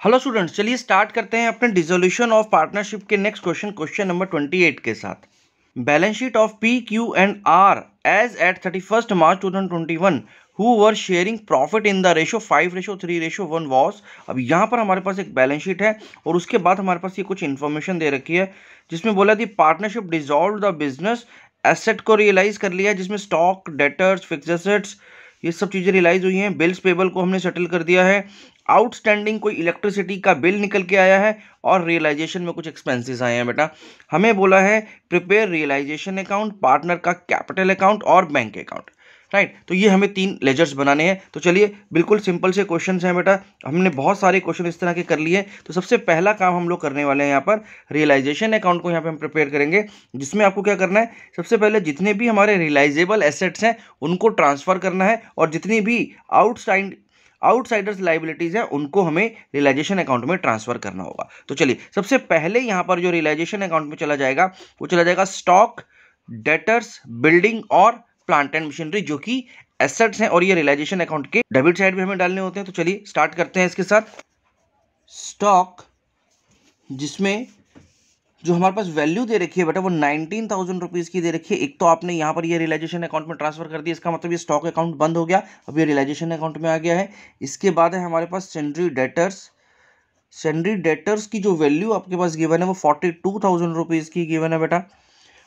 Hello students, चलिए start करते हैं अपने डिसोल्यूशन ऑफ पार्टनरशिप के नेक्स्ट क्वेश्चन नंबर 28 के साथ। Balance sheet of P Q and R as at 31 March 2021 who were sharing profit in the ratio 5:3:1 was. अब यहाँ पर हमारे पास एक बैलेंस शीट है और उसके बाद हमारे पास ये कुछ इन्फॉर्मेशन दे रखी है जिसमें बोला थी partnership dissolve the business, asset को रियलाइज कर लिया जिसमें स्टॉक, डेटर्स, फिक्स्ड एसेट्स ये सब चीज़ें रियलाइज हुई हैं। बिल्स पेबल को हमने सेटल कर दिया है। आउटस्टैंडिंग कोई इलेक्ट्रिसिटी का बिल निकल के आया है और रियलाइजेशन में कुछ एक्सपेंसेस आए हैं। बेटा हमें बोला है प्रिपेयर रियलाइजेशन अकाउंट, पार्टनर का कैपिटल अकाउंट और बैंक अकाउंट। राइट, तो ये हमें 3 लेजर्स बनाने हैं। तो चलिए बिल्कुल सिंपल से क्वेश्चन हैं बेटा, हमने बहुत सारे क्वेश्चन इस तरह के कर लिए। तो सबसे पहला काम हम लोग करने वाले हैं यहाँ पर रियलाइजेशन अकाउंट को यहाँ पे हम प्रिपेयर करेंगे, जिसमें आपको क्या करना है, सबसे पहले जितने भी हमारे रियलाइजेबल एसेट्स हैं उनको ट्रांसफर करना है और जितनी भी आउटसाइडर्स लाइबिलिटीज है उनको हमें रियलाइजेशन अकाउंट में ट्रांसफर करना होगा। तो चलिए सबसे पहले यहां पर जो रियलाइजेशन अकाउंट में चला जाएगा वो चला जाएगा स्टॉक, डेटर्स, बिल्डिंग और प्लांट एंड मशीनरी, जो कि एसेट्स हैं और ये रियलाइजेशन अकाउंट के डेबिट साइड में हमें डालने होते हैं। तो चलिए स्टार्ट करते हैं इसके साथ। स्टॉक, जिसमें जो हमारे पास वैल्यू दे रखी है बेटा वो 19,000 रुपीज़ की दे रखी है। एक तो आपने यहाँ पर ये रियलाइजेशन अकाउंट में ट्रांसफर कर दिया, इसका मतलब ये स्टॉक अकाउंट बंद हो गया, अब ये रियलाइजेशन अकाउंट में आ गया है। इसके बाद है हमारे पास सैंड्री डेटर्स। सैंड्री डेटर्स की जो वैल्यू आपके पास गिवन है वो 42,000 रुपीज़ की गिवन है बेटा।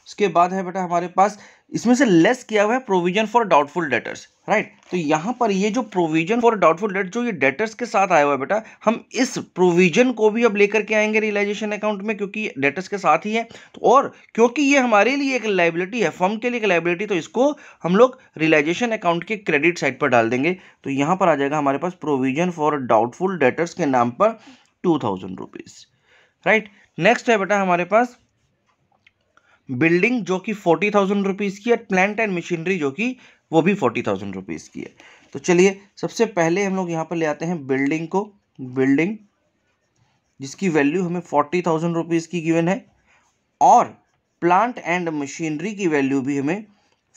उसके बाद है बेटा हमारे पास इसमें से लेस किया हुआ है provision for doubtful debtors. Right, तो यहाँ पर ये जो प्रोविजन फॉर डाउटफुल डेट जो ये डेटर्स के साथ आया हुआ है बेटा, हम इस प्रोविजन को भी अब लेकर के आएंगे रियलाइजेशन अकाउंट में, क्योंकि डेटर्स के साथ ही है। तो और क्योंकि ये हमारे लिए एक लाइबिलिटी है, फर्म के लिए एक लाइबिलिटी, तो इसको हम लोग रियलाइजेशन अकाउंट के क्रेडिट साइड पर डाल देंगे। तो यहाँ पर आ जाएगा हमारे पास प्रोविजन फॉर डाउटफुल डेटर्स के नाम पर 2,000 रुपीज़। राइट, नेक्स्ट है बेटा हमारे पास बिल्डिंग जो कि 40,000 रुपीज़ की है, प्लांट एंड मशीनरी जो कि वो भी 40,000 रुपीज़ की है। तो चलिए सबसे पहले हम लोग यहाँ पर ले आते हैं बिल्डिंग को। बिल्डिंग जिसकी वैल्यू हमें 40,000 रुपीज़ की गिवन है और प्लांट एंड मशीनरी की वैल्यू भी हमें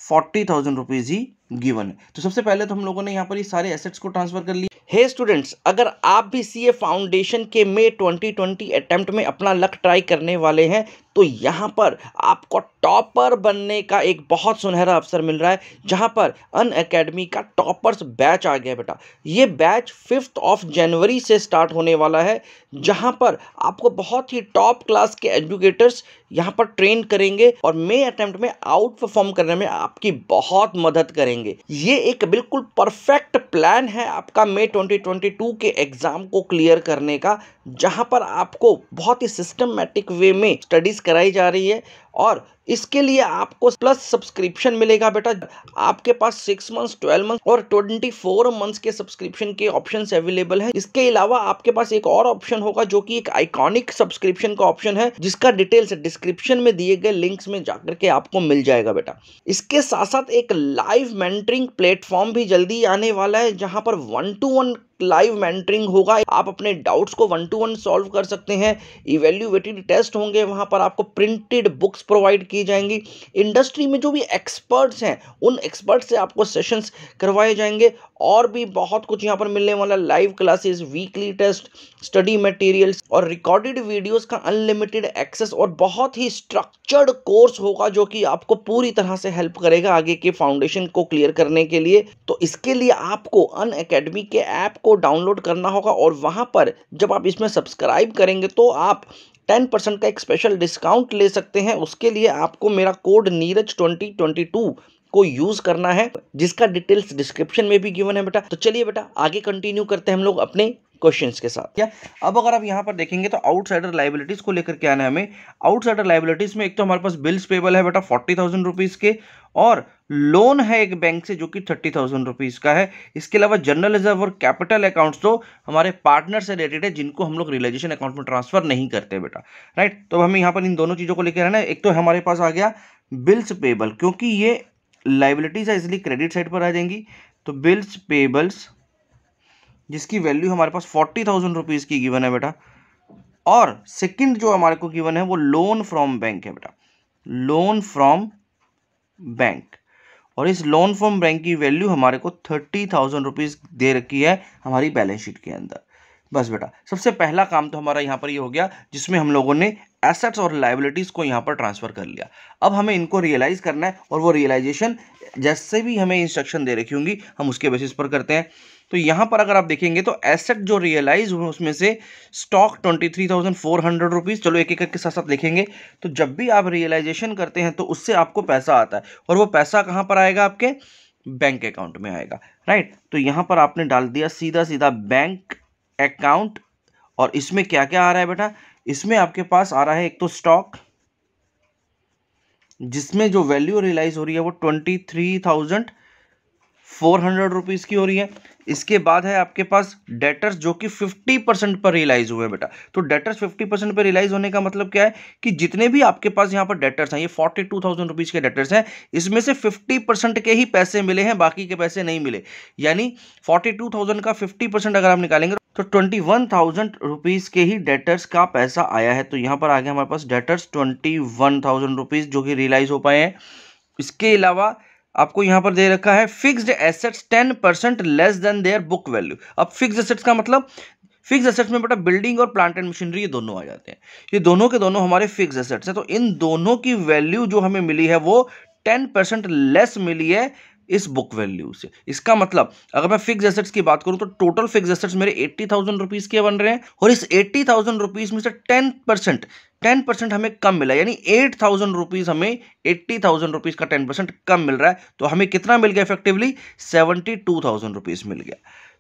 40,000 रुपीज़ ही गिवन है। तो सबसे पहले तो हम लोगों ने यहाँ पर ये सारे एसेट्स को ट्रांसफर कर लिया। हे स्टूडेंट्स, अगर आप भी सीए फाउंडेशन के मई 2020 अटेम्प्ट में अपना लक ट्राई करने वाले हैं तो यहाँ पर आपको टॉपर बनने का एक बहुत सुनहरा अवसर मिल रहा है, जहाँ पर अनअकैडमी का टॉपर्स बैच आ गया बेटा। ये बैच 5 जनवरी से स्टार्ट होने वाला है, जहाँ पर आपको बहुत ही टॉप क्लास के एजुकेटर्स यहाँ पर ट्रेन करेंगे और मई अटेम्प्ट में आउट परफॉर्म करने में आपकी बहुत मदद करेंगे। ये एक बिल्कुल परफेक्ट प्लान है आपका मई 2022 के एग्जाम को क्लियर करने का, जहां पर आपको बहुत ही सिस्टमैटिक वे में स्टडीज कराई जा रही है और इसके लिए आपको प्लस सब्सक्रिप्शन मिलेगा बेटा। आपके पास 6 मंथ्स, 12 मंथ्स और 24 मंथ्स के सब्सक्रिप्शन के ऑप्शंस अवेलेबल हैं। इसके अलावा आपके पास एक और ऑप्शन होगा जो कि एक आइकॉनिक सब्सक्रिप्शन का ऑप्शन है, जिसका डिटेल्स डिस्क्रिप्शन में दिए गए लिंक्स में जाकर के आपको मिल जाएगा बेटा। इसके साथ साथ एक लाइव मेंटरिंग प्लेटफॉर्म भी जल्दी आने वाला है, जहां पर 1-to-1 लाइव मेंटरिंग होगा। आप अपने डाउट्स को 1-to-1 सॉल्व कर सकते हैं। इवैल्यूएटेड टेस्ट होंगे, वहां पर आपको प्रिंटेड बुक्स प्रोवाइड की जाएंगी। इंडस्ट्री में जो भी एक्सपर्ट्स हैं उन एक्सपर्ट से आपको सेशंस करवाए जाएंगे और भी बहुत कुछ यहाँ पर मिलने वाला। Live classes, weekly test, study materials और रिकॉर्डेड वीडियोस का अनलिमिटेड एक्सेस और बहुत ही स्ट्रक्चर्ड कोर्स होगा जो कि आपको पूरी तरह से हेल्प करेगा आगे के फाउंडेशन को क्लियर करने के लिए। तो इसके लिए आपको अनअकैडमी के ऐप को डाउनलोड करना होगा और वहां पर जब आप इसमें सब्सक्राइब करेंगे तो आप 10% का एक स्पेशल डिस्काउंट ले सकते हैं। उसके लिए आपको मेरा कोड नीरज 2022 को यूज करना है, जिसका डिटेल्स डिस्क्रिप्शन में भी गिवन है बेटा। तो चलिए बेटा आगे कंटिन्यू करते हैं हम लोग अपने क्वेश्चंस के साथ। क्या अब अगर आप यहाँ पर देखेंगे तो आउटसाइडर लाइबिलिटीज को लेकर के आना है हमें। आउटसाइडर लाइबिलिटीज में एक तो हमारे पास बिल्स पेबल है बेटा 40,000 रुपीज़ के और लोन है एक बैंक से जो कि 30,000 रुपीज़ का है। इसके अलावा जनरल रिजर्व और कैपिटल अकाउंट्स तो हमारे पार्टनर से रिलेटेड है, जिनको हम लोग रियलाइजेशन अकाउंट में ट्रांसफर नहीं करते बेटा। राइट, तो हमें यहाँ पर इन दोनों चीज़ों को लेकर आना है। एक तो हमारे पास आ गया बिल्स पेबल, क्योंकि ये लाइबिलिटीज है इसलिए क्रेडिट साइड पर आ जाएंगी। तो बिल्स पेबल्स जिसकी वैल्यू हमारे पास 40,000 रुपीज़ की गिवन है बेटा। और सेकंड जो हमारे को गिवन है वो लोन फ्रॉम बैंक है बेटा, लोन फ्रॉम बैंक। और इस लोन फ्रॉम बैंक की वैल्यू हमारे को 30,000 रुपीज़ दे रखी है हमारी बैलेंस शीट के अंदर। बस बेटा, सबसे पहला काम तो हमारा यहाँ पर ये हो गया जिसमें हम लोगों ने एसेट्स और लायबिलिटीज को यहाँ पर ट्रांसफर कर लिया। अब हमें इनको रियलाइज करना है और वो रियलाइजेशन जैसे भी हमें इंस्ट्रक्शन दे रखी होंगी हम उसके बेसिस पर करते हैं। तो यहाँ पर अगर आप देखेंगे तो एसेट जो रियलाइज हुए उसमें से स्टॉक 23,400 रुपीज़, चलो एक एक करके साथ साथ लिखेंगे। तो जब भी आप रियलाइजेशन करते हैं तो उससे आपको पैसा आता है और वो पैसा कहाँ पर आएगा, आपके बैंक अकाउंट में आएगा, राइट। तो यहाँ पर आपने डाल दिया सीधा सीधा बैंक अकाउंट। और इसमें क्या क्या आ रहा है बेटा, इसमें आपके पास आ रहा है एक तो स्टॉक जिसमें जो वैल्यू रियलाइज हो रही है वो 23,400 रुपीज़ की हो रही है। इसके बाद है आपके पास डेटर्स जो कि 50% पर रियलाइज हुए बेटा। तो डेटर्स 50% पर रियलाइज होने का मतलब क्या है कि जितने भी आपके पास यहाँ पर डेटर्स हैं, ये 42,000 रुपीज़ के डेटर्स हैं, इसमें से 50% के ही पैसे मिले हैं, बाकी के पैसे नहीं मिले। यानी 42,000 का 50% अगर आप निकालेंगे तो 21,000 रुपीज़ के ही डेटर्स का पैसा आया है। तो यहाँ पर आ गया हमारे पास डेटर्स 21,000 रुपीज़ जो कि रियलाइज हो पाए हैं। इसके अलावा आपको यहां पर दे रखा है fixed assets 10% less than their book value. अब फिक्स्ड एसेट्स का मतलब, फिक्स एसेट्स में बेटा बिल्डिंग और प्लांट एंड मशीनरी ये दोनों आ जाते हैं। ये दोनों के दोनों हमारे फिक्स एसेट्स हैं। तो इन दोनों की वैल्यू जो हमें मिली है वो 10% लेस मिली है इस बुक वैल्यू से। इसका मतलब अगर मैं फिक्स एसेट्स की बात करूं तो टोटल फिक्स एसेट्स मेरे 80,000 रुपीज के बन रहे हैं और इस 80,000 रुपीज में से 10% हमें कम मिला, यानी 8,000 रुपीज हमें 80,000 रुपीज का 10% कम मिल रहा है। तो हमें कितना मिल गया इफेक्टिवली, 72,000 रुपीज मिल गया।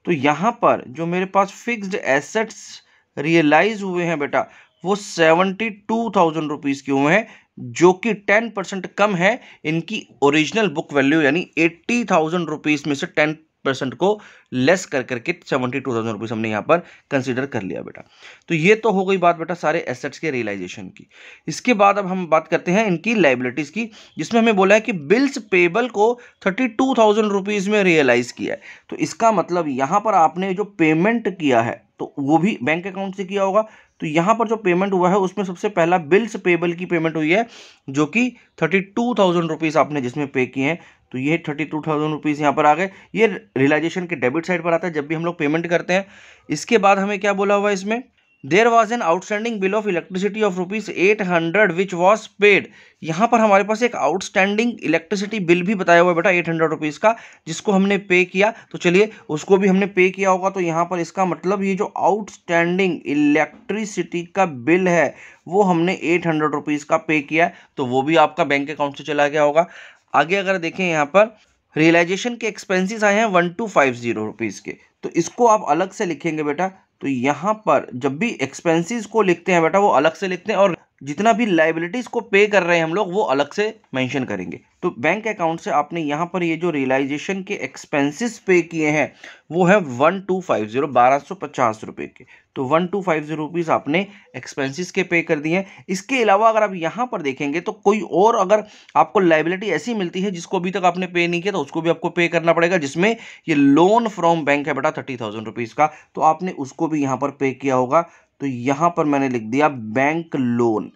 तो यहां पर जो मेरे पास फिक्स्ड एसेट्स रियलाइज हुए हैं बेटा वो 72,000 रुपीज के हुए हैं, जो कि 10% कम है इनकी ओरिजिनल बुक वैल्यू, यानी 80,000 रुपीज में से 10% को लेस कर करके 72,000 रुपीज हमने यहां पर कंसीडर कर लिया बेटा। तो ये तो हो गई बात बेटा सारे एसेट्स के रियलाइजेशन की। इसके बाद अब हम बात करते हैं इनकी लाइबिलिटीज की, जिसमें हमें बोला है कि बिल्स पेबल को 32,000 रुपीज में रियलाइज किया है। तो इसका मतलब यहां पर आपने जो पेमेंट किया है तो वो भी बैंक अकाउंट से किया होगा। तो यहां पर जो पेमेंट हुआ है उसमें सबसे पहला बिल्स पेबल की पेमेंट हुई है जो कि 32,000 रुपीज आपने जिसमें पे किए हैं। तो ये 32,000 रुपीज यहां पर आ गए। ये रियलाइजेशन के डेबिट साइड पर आता है जब भी हम लोग पेमेंट करते हैं। इसके बाद हमें क्या बोला हुआ है इसमें, there was an outstanding bill of electricity of ₹800 which was paid. यहाँ पर हमारे पास एक आउटस्टैंडिंग इलेक्ट्रिसिटी बिल भी बताया हुआ है बेटा 800 रुपीज़ का, जिसको हमने पे किया। तो चलिए उसको भी हमने पे किया होगा। तो यहाँ पर इसका मतलब ये जो आउटस्टैंडिंग इलेक्ट्रिसिटी का बिल है वो हमने 800 रुपीज़ का पे किया, तो वो भी आपका बैंक अकाउंट से चला गया होगा। आगे अगर देखें यहाँ पर रियलाइजेशन के एक्सपेंसेस आए हैं 1250 रुपीज़ के, तो इसको आप अलग से लिखेंगे बेटा। तो यहाँ पर जब भी एक्सपेंसेस को लिखते हैं बेटा वो अलग से लिखते हैं और जितना भी लाइबिलिटीज को पे कर रहे हैं हम लोग वो अलग से मेंशन करेंगे। तो बैंक अकाउंट से आपने यहाँ पर ये जो रियलाइजेशन के एक्सपेंसेस पे किए हैं वो है 1250 रुपए के। तो 1250 रुपीज़ आपने एक्सपेंसेस के पे कर दिए हैं। इसके अलावा अगर आप यहाँ पर देखेंगे तो कोई और अगर आपको लाइबिलिटी ऐसी मिलती है जिसको अभी तक आपने पे नहीं किया तो उसको भी आपको पे करना पड़ेगा, जिसमें ये लोन फ्रॉम बैंक है बेटा 30,000 रुपीज़ का, तो आपने उसको भी यहाँ पर पे किया होगा। तो यहाँ पर मैंने लिख दिया बैंक लोन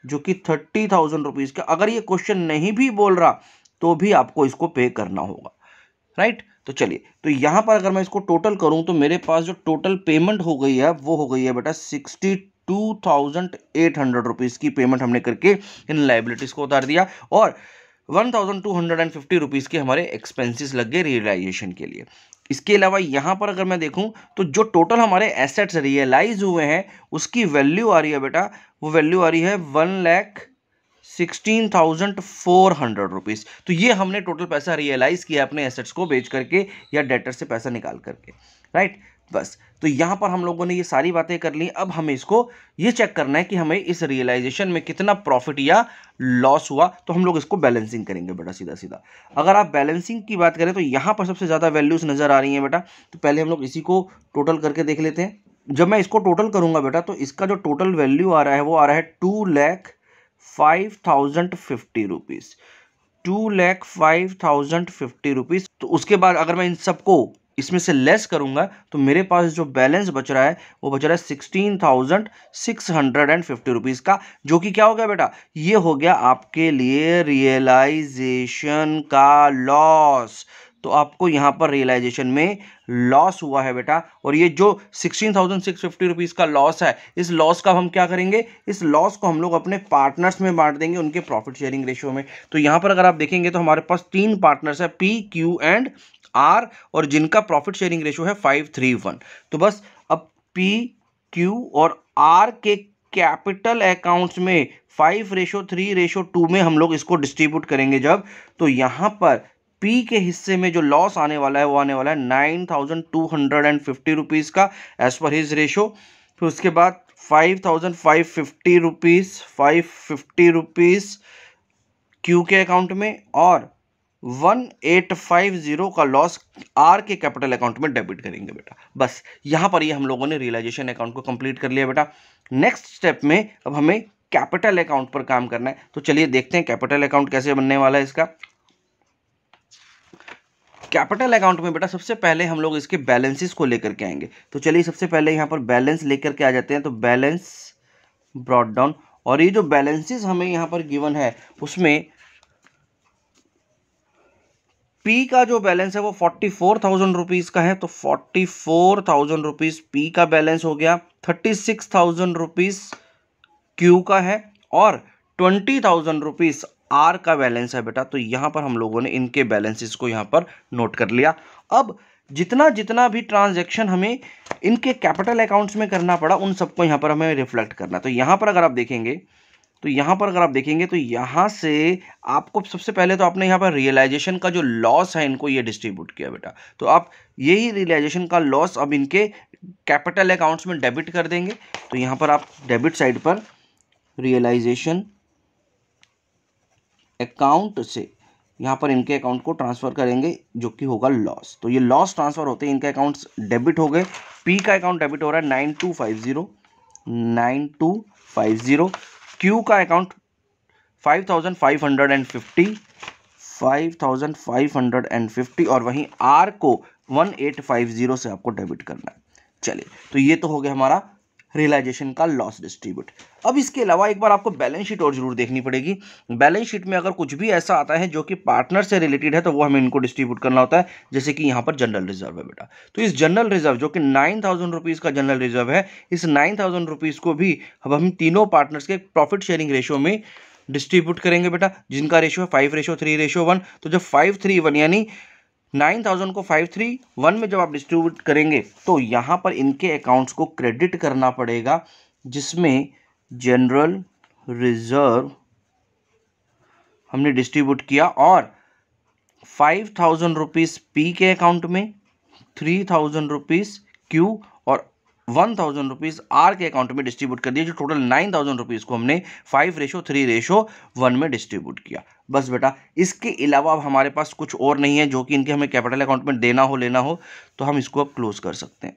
जो कि 30,000 रुपीज़ का। अगर ये क्वेश्चन नहीं भी बोल रहा तो भी आपको इसको पे करना होगा, राइट। तो चलिए, तो यहाँ पर अगर मैं इसको टोटल करूँ तो मेरे पास जो टोटल पेमेंट हो गई है वो हो गई है बेटा 62,800 रुपीज़ की पेमेंट हमने करके इन लाइबिलिटीज़ को उतार दिया और 1,250 रुपीज़ के हमारे एक्सपेंसेस लग गए रियलाइजेशन के लिए। इसके अलावा यहाँ पर अगर मैं देखूँ तो जो टोटल हमारे एसेट्स रियलाइज हुए हैं उसकी वैल्यू आ रही है बेटा, वो वैल्यू आ रही है 1,16,400 रुपीज़। तो ये हमने टोटल पैसा रियलाइज किया अपने एसेट्स को बेच करके या डेटर से पैसा निकाल करके, राइट। बस, तो यहाँ पर हम लोगों ने ये सारी बातें कर ली। अब हमें इसको ये चेक करना है कि हमें इस रियलाइजेशन में कितना प्रॉफिट या लॉस हुआ। तो हम लोग इसको बैलेंसिंग करेंगे बेटा सीधा सीधा। अगर आप बैलेंसिंग की बात करें तो यहाँ पर सबसे ज़्यादा वैल्यूज नज़र आ रही हैं बेटा। तो पहले हम लोग इसी को टोटल करके देख लेते हैं। जब मैं इसको टोटल करूँगा बेटा तो इसका जो टोटल वैल्यू आ रहा है वो आ रहा है 2,05,050 रुपीज़, 2,05,050 रुपीज़। तो उसके बाद अगर मैं इन सबको इसमें से लेस करूंगा तो मेरे पास जो बैलेंस बच रहा है वो बच रहा है 16,650 रुपीज़ का, जो कि क्या हो गया बेटा, ये हो गया आपके लिए रियलाइजेशन का लॉस। तो आपको यहाँ पर रियलाइजेशन में लॉस हुआ है बेटा। और ये जो 16,650 रुपीज़ का लॉस है, इस लॉस का हम क्या करेंगे, इस लॉस को हम लोग अपने पार्टनर्स में बांट देंगे उनके प्रॉफिट शेयरिंग रेशियो में। तो यहाँ पर अगर आप देखेंगे तो हमारे पास 3 पार्टनर्स है, P, Q एंड R, और जिनका प्रॉफिट शेयरिंग रेशियो है 5:3:1। तो बस अब P, Q और R के कैपिटल अकाउंट्स में 5:3:2 में हम लोग इसको डिस्ट्रीब्यूट करेंगे जब, तो यहाँ पर P के हिस्से में जो लॉस आने वाला है वो आने वाला है 9,250 रुपीज़ का एज पर हिज रेशो। फिर उसके बाद 5,550 रुपीज़ Q के अकाउंट में, और 1850 का लॉस R के कैपिटल अकाउंट में डेबिट करेंगे बेटा। बस यहाँ पर ये हम लोगों ने रियलाइजेशन अकाउंट को कंप्लीट कर लिया बेटा। नेक्स्ट स्टेप में अब हमें कैपिटल अकाउंट पर काम करना है। तो चलिए देखते हैं कैपिटल अकाउंट कैसे बनने वाला है इसका। कैपिटल अकाउंट में बेटा सबसे पहले हम लोग इसके बैलेंसेस को लेकर के आएंगे। तो चलिए सबसे पहले यहाँ पर बैलेंस लेकर के आ जाते हैं। तो बैलेंस ब्रॉट डाउन, और ये जो बैलेंसेस हमें यहाँ पर गिवन है उसमें P का जो बैलेंस है वो 44,000 रुपीज़ का है। तो 44,000 रुपीज़ P का बैलेंस हो गया। 36,000 रुपीज़ Q का है, और 20,000 रुपीज़ R का बैलेंस है बेटा। तो यहाँ पर हम लोगों ने इनके बैलेंसेस को यहाँ पर नोट कर लिया। अब जितना जितना भी ट्रांजैक्शन हमें इनके कैपिटल अकाउंट्स में करना पड़ा उन सबको यहाँ पर हमें रिफ्लेक्ट करना। तो यहाँ पर अगर आप देखेंगे तो यहाँ से आपको सबसे पहले तो आपने यहाँ पर रियलाइजेशन का जो लॉस है इनको ये डिस्ट्रीब्यूट किया बेटा। तो आप यही रियलाइजेशन का लॉस अब इनके कैपिटल अकाउंट्स में डेबिट कर देंगे। तो यहाँ पर आप डेबिट साइड पर रियलाइजेशन अकाउंट से यहाँ पर इनके अकाउंट को ट्रांसफ़र करेंगे जो कि होगा लॉस। तो ये लॉस ट्रांसफ़र होते हैं, इनके अकाउंट्स डेबिट हो गए। P का अकाउंट डेबिट हो रहा है 9250, Q का अकाउंट 5,550 और वहीं R को 1850 से आपको डेबिट करना है। चलिए, तो ये तो हो गया हमारा रियलाइजेशन का लॉस डिस्ट्रीब्यूट। अब इसके अलावा एक बार आपको बैलेंस शीट और जरूर देखनी पड़ेगी। बैलेंस शीट में अगर कुछ भी ऐसा आता है जो कि पार्टनर से रिलेटेड है तो वो हमें इनको डिस्ट्रीब्यूट करना होता है। जैसे कि यहाँ पर जनरल रिजर्व है बेटा। तो इस जनरल रिजर्व जो कि 9,000 रुपीज़ का जनरल रिजर्व है, इस 9,000 रुपीज़ को भी अब हम तीनों पार्टनर्स के प्रॉफिट शेयरिंग रेशियो में डिस्ट्रीब्यूट करेंगे बेटा, जिनका रेशियो है 5:3:1। तो जब 5:3:1 यानी 9,000 को 5:3:1 में जब आप डिस्ट्रीब्यूट करेंगे तो यहाँ पर इनके अकाउंट्स को क्रेडिट करना पड़ेगा, जिसमें जनरल रिजर्व हमने डिस्ट्रीब्यूट किया और 5,000 रुपीज़ P के अकाउंट में, 3,000 रुपीज़ Q और 1,000 रुपीज़ R के अकाउंट में डिस्ट्रीब्यूट कर दिया। जो टोटल 9,000 रुपीज़ को हमने 5:3:1 में डिस्ट्रीब्यूट किया। बस बेटा, इसके अलावा अब हमारे पास कुछ और नहीं है जो कि इनके हमें कैपिटल अकाउंट में देना हो लेना हो, तो हम इसको अब क्लोज कर सकते हैं।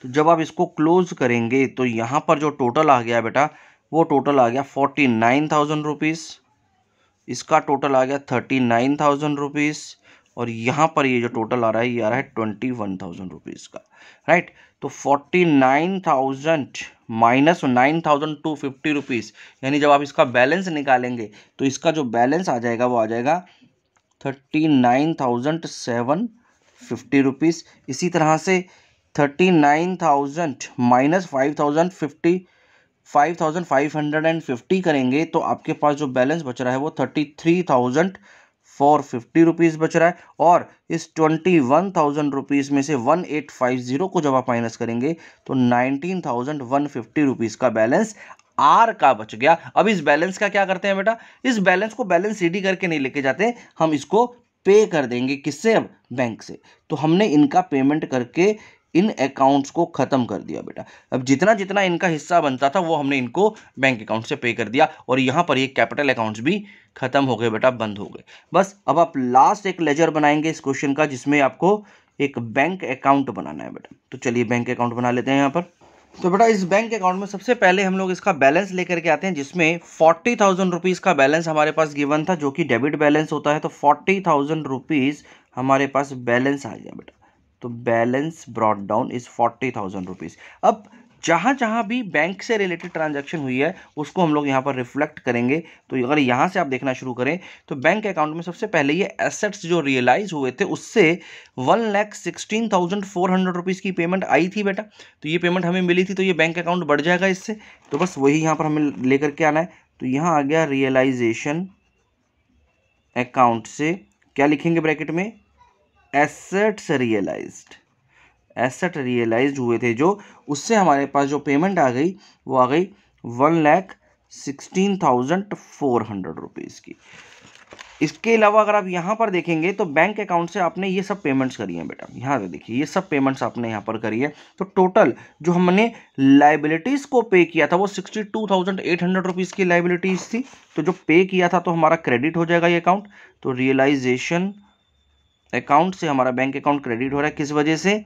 तो जब आप इसको क्लोज करेंगे तो यहाँ पर जो टोटल आ गया बेटा, वो टोटल आ गया 49,000 रुपीज़, इसका टोटल आ गया 39,000 रुपीज़, और यहाँ पर ये जो टोटल आ रहा है ये आ रहा है 21,000 रुपीज़ का, राइट। तो 49,000 माइनस 9,250 रुपीज़, यानी जब आप इसका बैलेंस निकालेंगे तो इसका जो बैलेंस आ जाएगा वो आ जाएगा 39,750 रुपीज़। इसी तरह से 39,000 माइनस 5,550 करेंगे तो आपके पास जो बैलेंस बच रहा है वो 33,450 रुपीज़ बच रहा है। और इस 21,000 रुपीज़ में से 1850 को जब आप माइनस करेंगे तो 19,150 रुपीज़ का बैलेंस R का बच गया। अब इस बैलेंस का क्या करते हैं बेटा, इस बैलेंस को बैलेंस सीडी करके नहीं लेके जाते, हम इसको पे कर देंगे। किससे? अब बैंक से। तो हमने इनका पेमेंट करके इन अकाउंट्स को खत्म कर दिया बेटा। अब जितना जितना इनका हिस्सा बनता था वो हमने इनको बैंक अकाउंट से पे कर दिया, और यहाँ पर ये कैपिटल अकाउंट्स भी खत्म हो गए बेटा, बंद हो गए। बस अब आप लास्ट एक लेजर बनाएंगे इस क्वेश्चन का, जिसमें आपको एक बैंक अकाउंट बनाना है बेटा। तो चलिए बैंक अकाउंट बना लेते हैं यहाँ पर। तो बेटा इस बैंक अकाउंट में सबसे पहले हम लोग इसका बैलेंस लेकर के आते हैं, जिसमें 40,000 रुपीज़ का बैलेंस हमारे पास गिवन था जो कि डेबिट बैलेंस होता है। तो 40,000 रुपीज़ हमारे पास बैलेंस आ गया बेटा। तो balance brought down is 40,000 rupees. अब जहाँ जहाँ भी बैंक से रिलेटेड ट्रांजैक्शन हुई है उसको हम लोग यहाँ पर रिफ्लेक्ट करेंगे। तो अगर यहाँ से आप देखना शुरू करें तो बैंक अकाउंट में सबसे पहले ये एसेट्स जो रियलाइज हुए थे उससे 1,16,400 रुपीज़ की पेमेंट आई थी बेटा। तो ये पेमेंट हमें मिली थी, तो ये बैंक अकाउंट बढ़ जाएगा इससे। तो बस वही यहाँ पर हमें लेकर के आना है। तो यहाँ आ गया रियलाइजेशन अकाउंट से, क्या लिखेंगे ब्रैकेट में, एसेट्स रियलाइज्ड। एसेट रियलाइज्ड हुए थे जो, उससे हमारे पास जो पेमेंट आ गई वो आ गई 1,16,400 रुपीज़ की। इसके अलावा अगर आप यहाँ पर देखेंगे तो बैंक अकाउंट से आपने ये सब पेमेंट्स करी हैं बेटा। यहाँ पे देखिए ये सब पेमेंट्स आपने यहाँ पर करी है। तो टोटल जो हमने लाइबिलिटीज़ को पे किया था वो 62,800 रुपीज़ की लाइबिलिटीज़ थी। तो जो पे किया था तो हमारा क्रेडिट हो जाएगा ये अकाउंट। तो रियलाइजेशन अकाउंट से हमारा बैंक अकाउंट क्रेडिट हो रहा है। किस वजह से,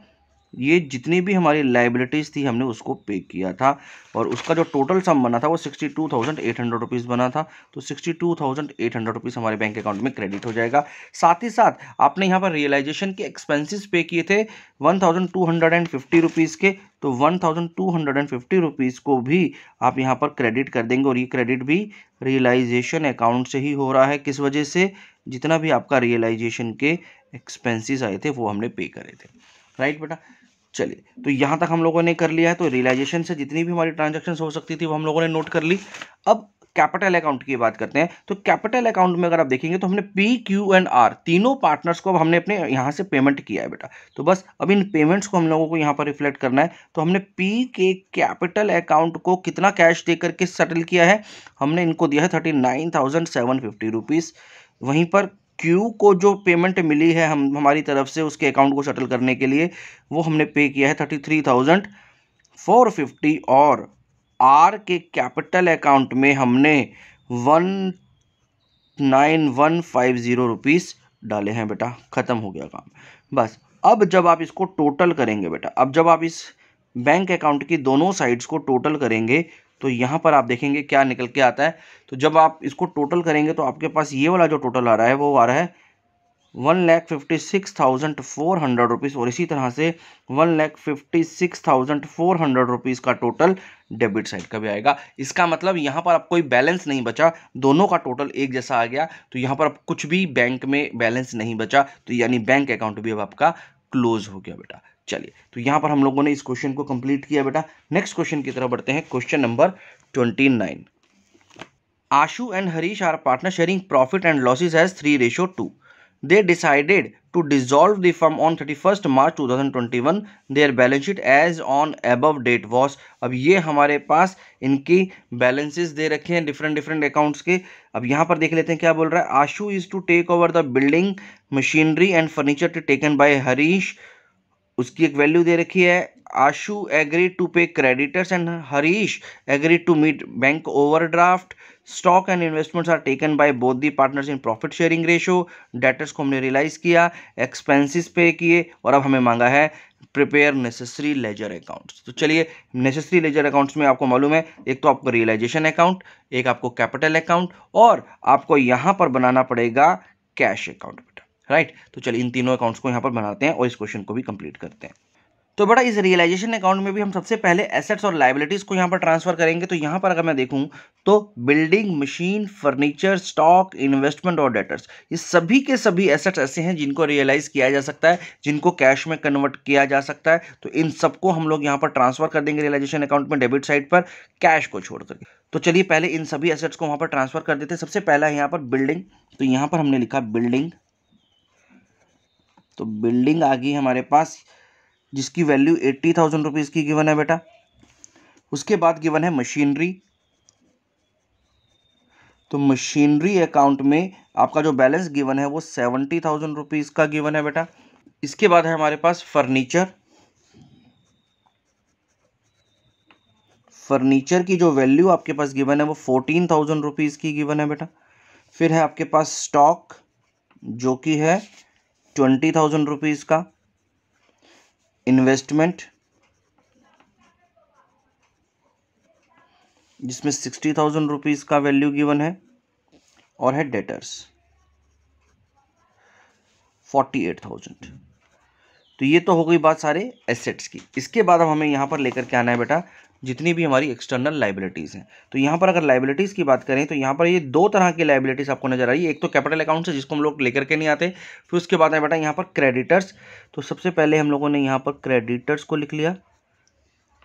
ये जितनी भी हमारी लाइबिलिटीज़ थी हमने उसको पे किया था, और उसका जो टोटल सम बना था वो 62,800 रुपीज़ बना था। तो 62,800 रुपीज़ हमारे बैंक अकाउंट में क्रेडिट हो जाएगा। साथ ही साथ आपने यहाँ पर रियलाइजेशन के एक्सपेंसेस पे किए थे 1,250 रुपीज़ के। तो 1,250 रुपीज़ को भी आप यहाँ पर क्रेडिट कर देंगे, और ये क्रेडिट भी रियलाइजेशन अकाउंट से ही हो रहा है। किस वजह से, जितना भी आपका रियलाइजेशन के एक्सपेंसेस आए थे वो हमने पे करे थे। राइट बेटा, चलिए तो यहाँ तक हम लोगों ने कर लिया है। तो रियलाइजेशन से जितनी भी हमारी ट्रांजैक्शंस हो सकती थी वो हम लोगों ने नोट कर ली। अब कैपिटल अकाउंट की बात करते हैं। तो कैपिटल अकाउंट में अगर आप देखेंगे तो हमने पी, क्यू एंड आर तीनों पार्टनर्स को अब हमने अपने यहाँ से पेमेंट किया है बेटा। तो बस अब इन पेमेंट्स को हम लोगों को यहाँ पर रिफ्लेक्ट करना है। तो हमने पी के कैपिटल अकाउंट को कितना कैश दे करके सेटल किया है, हमने इनको दिया है 39,750 रुपीज़। वहीं पर क्यू को जो पेमेंट मिली है हमारी तरफ से उसके अकाउंट को सेटल करने के लिए, वो हमने पे किया है 33,450। और आर के कैपिटल अकाउंट में हमने 19,150 रुपीज़ डाले हैं बेटा। ख़त्म हो गया काम। बस अब जब आप इसको टोटल करेंगे बेटा, अब जब आप इस बैंक अकाउंट की दोनों साइड्स को टोटल करेंगे तो यहाँ पर आप देखेंगे क्या निकल के आता है। तो जब आप इसको टोटल करेंगे तो आपके पास ये वाला जो टोटल आ रहा है वो आ रहा है 1,56,400 रुपीज़, और इसी तरह से 1,56,400 रुपीज़ का टोटल डेबिट साइड का भी आएगा। इसका मतलब यहाँ पर अब कोई बैलेंस नहीं बचा, दोनों का टोटल एक जैसा आ गया। तो यहाँ पर अब कुछ भी बैंक में बैलेंस नहीं बचा, तो यानी बैंक अकाउंट भी अब आपका क्लोज हो गया बेटा। चलिए तो यहाँ पर हम लोगों ने इस क्वेश्चन को कंप्लीट किया बेटा। नेक्स्ट क्वेश्चन की तरफ बढ़ते हैं। Question number 29। Ashu and Harish are partner sharing profit and losses as 3:2। They decided to dissolve the firm on 31st March 2021. Their balance sheet as on above date was। अब ये हमारे पास इनकी बैलेंसेस दे रखे हैं डिफरेंट अकाउंट्स के। अब यहाँ पर देख लेते हैं क्या बोल रहा है। Ashu is to take over the building machinery and furniture to taken by Harish. उसकी एक वैल्यू दे रखी है। Ashu agree to pay creditors and Harish agree to meet bank overdraft. Stock and investments are taken by both the partners in profit sharing ratio. Debtors को हमने realise किया, expenses पे किए, और अब हमें मांगा है प्रिपेयर नेसेसरी लेजर अकाउंट्स। तो चलिए नेसेसरी लेजर अकाउंट्स में आपको मालूम है एक तो आपको रियलाइजेशन अकाउंट, एक आपको कैपिटल अकाउंट, और आपको यहाँ पर बनाना पड़ेगा कैश अकाउंट बेटा। राइट, तो चलिए इन तीनों अकाउंट्स को यहाँ पर बनाते हैं और इस क्वेश्चन को भी कंप्लीट करते हैं। तो बेटा इस रियलाइजेशन अकाउंट में भी हम सबसे पहले एसेट्स और लाइबिलिटीज को यहाँ पर ट्रांसफर करेंगे। तो यहाँ पर अगर मैं देखूँ तो building, machine, furniture, stock, investment और डेटर्स, ये सभी के सभी एसेट्स ऐसे हैं जिनको रियलाइज किया जा सकता है, जिनको कैश में कन्वर्ट किया जा सकता है। तो इन सबको हम लोग यहाँ पर ट्रांसफर कर देंगे रियलाइजेशन अकाउंट में डेबिट साइड पर, कैश को छोड़ करके। तो चलिए पहले इन सभी एसेट्स को वहाँ पर ट्रांसफर कर देते हैं। सबसे पहला है यहाँ पर बिल्डिंग। तो यहाँ पर हमने लिखा बिल्डिंग। तो बिल्डिंग आ गई हमारे पास, जिसकी वैल्यू 80,000 रुपीज़ की गिवन है बेटा। उसके बाद गिवन है मशीनरी। तो मशीनरी अकाउंट में आपका जो बैलेंस गिवन है वो 70,000 रुपीज़ का गिवन है बेटा। इसके बाद है हमारे पास फर्नीचर। फर्नीचर की जो वैल्यू आपके पास गिवन है वो 14,000 रुपीज़ की गिवन है बेटा। फिर है आपके पास स्टॉक जो कि है 20,000 रुपीज़ का। इन्वेस्टमेंट जिसमें 60,000 रुपीज़ का वैल्यू गिवन है, और है डेटर्स 48,000। तो ये तो हो गई बात सारे एसेट्स की। इसके बाद अब हमें यहाँ पर लेकर के आना है बेटा जितनी भी हमारी एक्सटर्नल लाइबिलिटीज़ हैं। तो यहाँ पर अगर लाइबिलिटीज़ की बात करें तो यहाँ पर ये दो तरह की लाइबिलिटीज़ आपको नजर आ रही है। एक तो कैपिटल अकाउंट है जिसको हम लोग लेकर के नहीं आते, फिर उसके बाद है बेटा यहाँ पर क्रेडिटर्स। तो सबसे पहले हम लोगों ने यहाँ पर क्रेडिटर्स को लिख लिया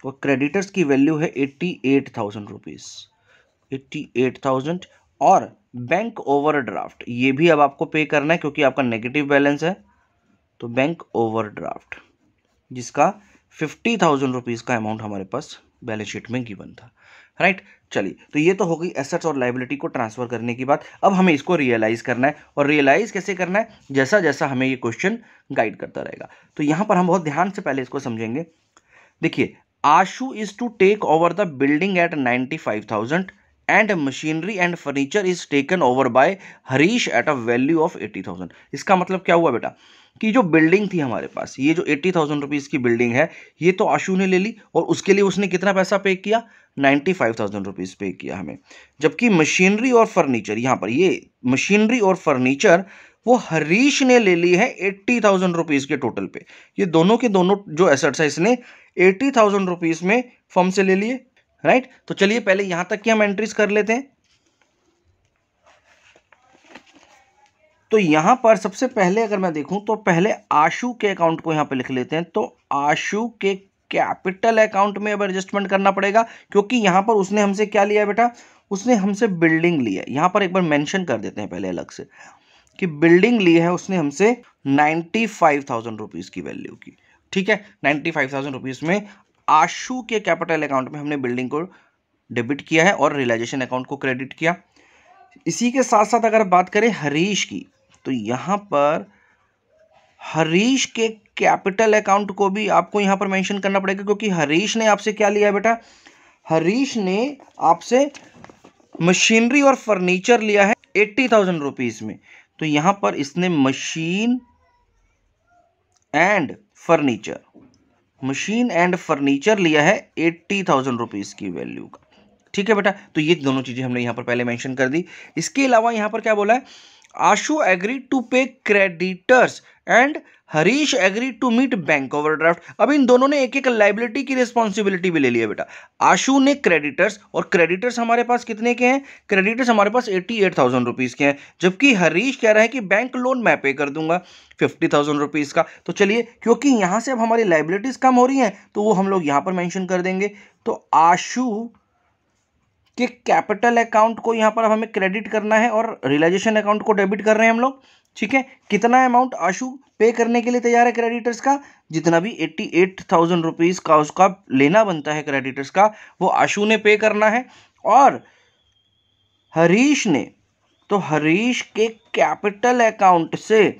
और क्रेडिटर्स की वैल्यू है 88,000 रुपीज़, 88,000। और बैंक ओवरड्राफ्ट ये भी अब आपको पे करना है क्योंकि आपका नेगेटिव बैलेंस है। तो बैंक ओवरड्राफ्ट जिसका 50,000 रुपीज़ का अमाउंट हमारे पास बैलेंस शीट में गिवन था, राइट। चलिए, तो ये तो हो गई एसेट्स और लायबिलिटी को ट्रांसफर करने की बात। अब हमें इसको रियलाइज करना है, और रियलाइज कैसे करना है, जैसा जैसा हमें ये क्वेश्चन गाइड करता रहेगा। तो यहां पर हम बहुत ध्यान से पहले इसको समझेंगे। देखिए, Ashu is to take over the building at 95,000 and machinery and furniture is taken over by Harish at a value of 80,000। इसका मतलब क्या हुआ बेटा कि जो बिल्डिंग थी हमारे पास, ये जो 80,000 रुपीज़ की बिल्डिंग है, ये तो आशु ने ले ली और उसके लिए उसने कितना पैसा पे किया, 95,000 रुपीज़ पे किया हमें। जबकि मशीनरी और फर्नीचर, यहाँ पर ये मशीनरी और फर्नीचर वो हरीश ने ले ली है 80,000 रुपीज़ के टोटल पे। ये दोनों के दोनों जो एसेट्स है इसने 80,000 रुपीज़ में फर्म से ले लिए, राइट। तो चलिए पहले यहां तक की हम एंट्रीज कर लेते हैं। तो यहां पर सबसे पहले अगर मैं देखूं तो पहले आशु के अकाउंट को यहां पे लिख लेते हैं। तो आशु के कैपिटल अकाउंट में अब एडजस्टमेंट करना पड़ेगा क्योंकि यहां पर उसने हमसे क्या लिया है बेटा, उसने हमसे बिल्डिंग ली है। यहां पर एक बार मेंशन कर देते हैं पहले अलग से कि बिल्डिंग ली है उसने हमसे 95,000 रुपीज़ की वैल्यू की, ठीक है। 95,000 रुपीज़ में आशु के कैपिटल अकाउंट में हमने बिल्डिंग को डेबिट किया है और रियलाइजेशन अकाउंट को क्रेडिट किया। इसी के साथ साथ अगर बात करें हरीश की, तो यहां पर हरीश के कैपिटल अकाउंट को भी आपको यहां पर मेंशन करना पड़ेगा क्योंकि हरीश ने आपसे क्या लिया है बेटा, हरीश ने आपसे मशीनरी और फर्नीचर लिया है 80,000 रुपीज में। तो यहां पर इसने मशीन एंड फर्नीचर लिया है 80,000 रुपीज की वैल्यू का, ठीक है बेटा। तो ये दोनों चीजें हमने यहां पर पहले मेंशन कर दी। इसके अलावा यहां पर क्या बोला है, Ashu agree to pay creditors and Harish agree to meet bank overdraft. अब इन दोनों ने एक एक लाइबिलिटी की रिस्पॉन्सिबिलिटी भी ले ली है बेटा। आशु ने क्रेडिटर्स, और क्रेडिटर्स हमारे पास कितने के हैं, क्रेडिटर्स हमारे पास 88,000 रुपीज के हैं। जबकि हरीश कह रहा है कि बैंक लोन मैं पे कर दूंगा 50,000 रुपीज का। तो चलिए, क्योंकि यहां से अब हमारी लाइबिलिटीज कम हो रही हैं तो वो हम लोग यहां पर मेंशन कर देंगे। तो आशु कि कैपिटल अकाउंट को यहां पर अब हमें क्रेडिट करना है और रियलाइजेशन अकाउंट को डेबिट कर रहे हैं हम लोग, ठीक है। कितना अमाउंट आशु पे करने के लिए तैयार है क्रेडिटर्स का, जितना भी 88,000 रुपीज का उसका लेना बनता है क्रेडिटर्स का, वो आशु ने पे करना है। और हरीश ने, तो हरीश के कैपिटल अकाउंट से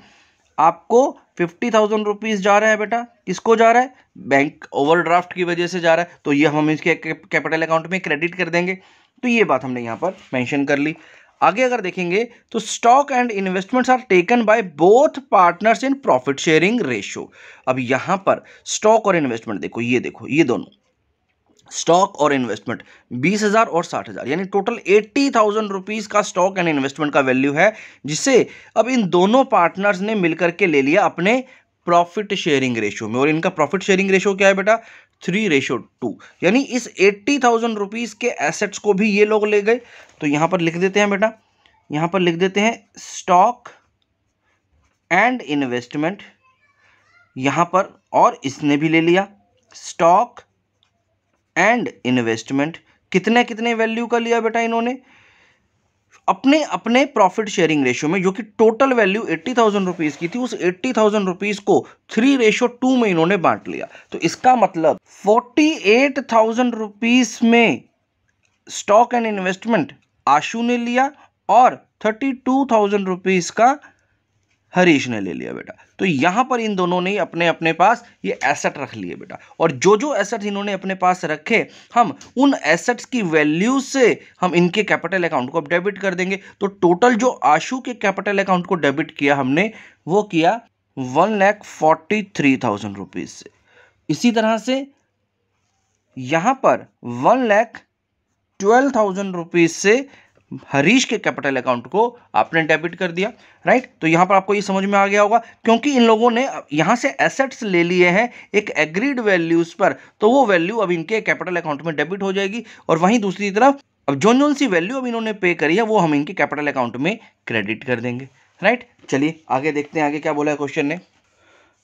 आपको 50,000 रुपीज जा रहा है बेटा। किसको जा रहा है, बैंक ओवरड्राफ्ट की वजह से जा रहा है। तो ये हम इसके कैपिटल अकाउंट में क्रेडिट कर देंगे। तो ये बात हमने यहां पर मेंशन कर ली। आगे अगर देखेंगे तो stock and investments are taken by both partners in profit sharing ratio. अब यहां पर स्टॉक और इन्वेस्टमेंट देखो, ये दोनों स्टॉक और इन्वेस्टमेंट 20,000 और 60,000, यानी टोटल 80,000 रुपीज का स्टॉक एंड इन्वेस्टमेंट का वैल्यू है, जिसे अब इन दोनों पार्टनर्स ने मिलकर के ले लिया अपने प्रॉफिट शेयरिंग रेशियो में। और इनका प्रॉफिट शेयरिंग रेशियो क्या है बेटा, 3:2। यानी इस 80,000 रुपीज के एसेट्स को भी ये लोग ले गए। तो यहां पर लिख देते हैं बेटा, यहां पर लिख देते हैं स्टॉक एंड इन्वेस्टमेंट यहां पर, और इसने भी ले लिया स्टॉक एंड इन्वेस्टमेंट। कितने कितने वैल्यू का लिया बेटा इन्होंने, अपने अपने प्रॉफिट शेयरिंग रेशियो में, जो कि टोटल वैल्यू 80,000 रुपीज की थी, उस 80,000 रुपीज को 3:2 में इन्होंने बांट लिया। तो इसका मतलब 48,000 रुपीज में स्टॉक एंड इन्वेस्टमेंट आशु ने लिया और 32,000 रुपीज का हरीश ने ले लिया बेटा। तो यहां पर इन दोनों ने अपने अपने पास ये एसेट रख लिए बेटा, और जो जो एसेट्स इन्होंने अपने पास रखे, हम उन एसेट्स की वैल्यू से हम इनके कैपिटल अकाउंट को डेबिट कर देंगे। तो टोटल जो आशु के कैपिटल अकाउंट को डेबिट किया हमने, वो किया 1,43,000 रुपीज से। इसी तरह से यहां पर 1,12,000 रुपीज से हरीश के कैपिटल अकाउंट को आपने डेबिट कर दिया, राइट। तो यहां पर आपको ये समझ में आ गया होगा, क्योंकि इन लोगों ने यहां से एसेट्स ले लिए हैं एक एग्रीड वैल्यूज पर, तो वो वैल्यू अब इनके कैपिटल अकाउंट में डेबिट हो जाएगी। और वहीं दूसरी तरफ अब जो सी वैल्यू अब इन्होंने पे करी है वो हम इनके कैपिटल अकाउंट में क्रेडिट कर देंगे, राइट। चलिए आगे देखते हैं, आगे क्या बोला है क्वेश्चन ने।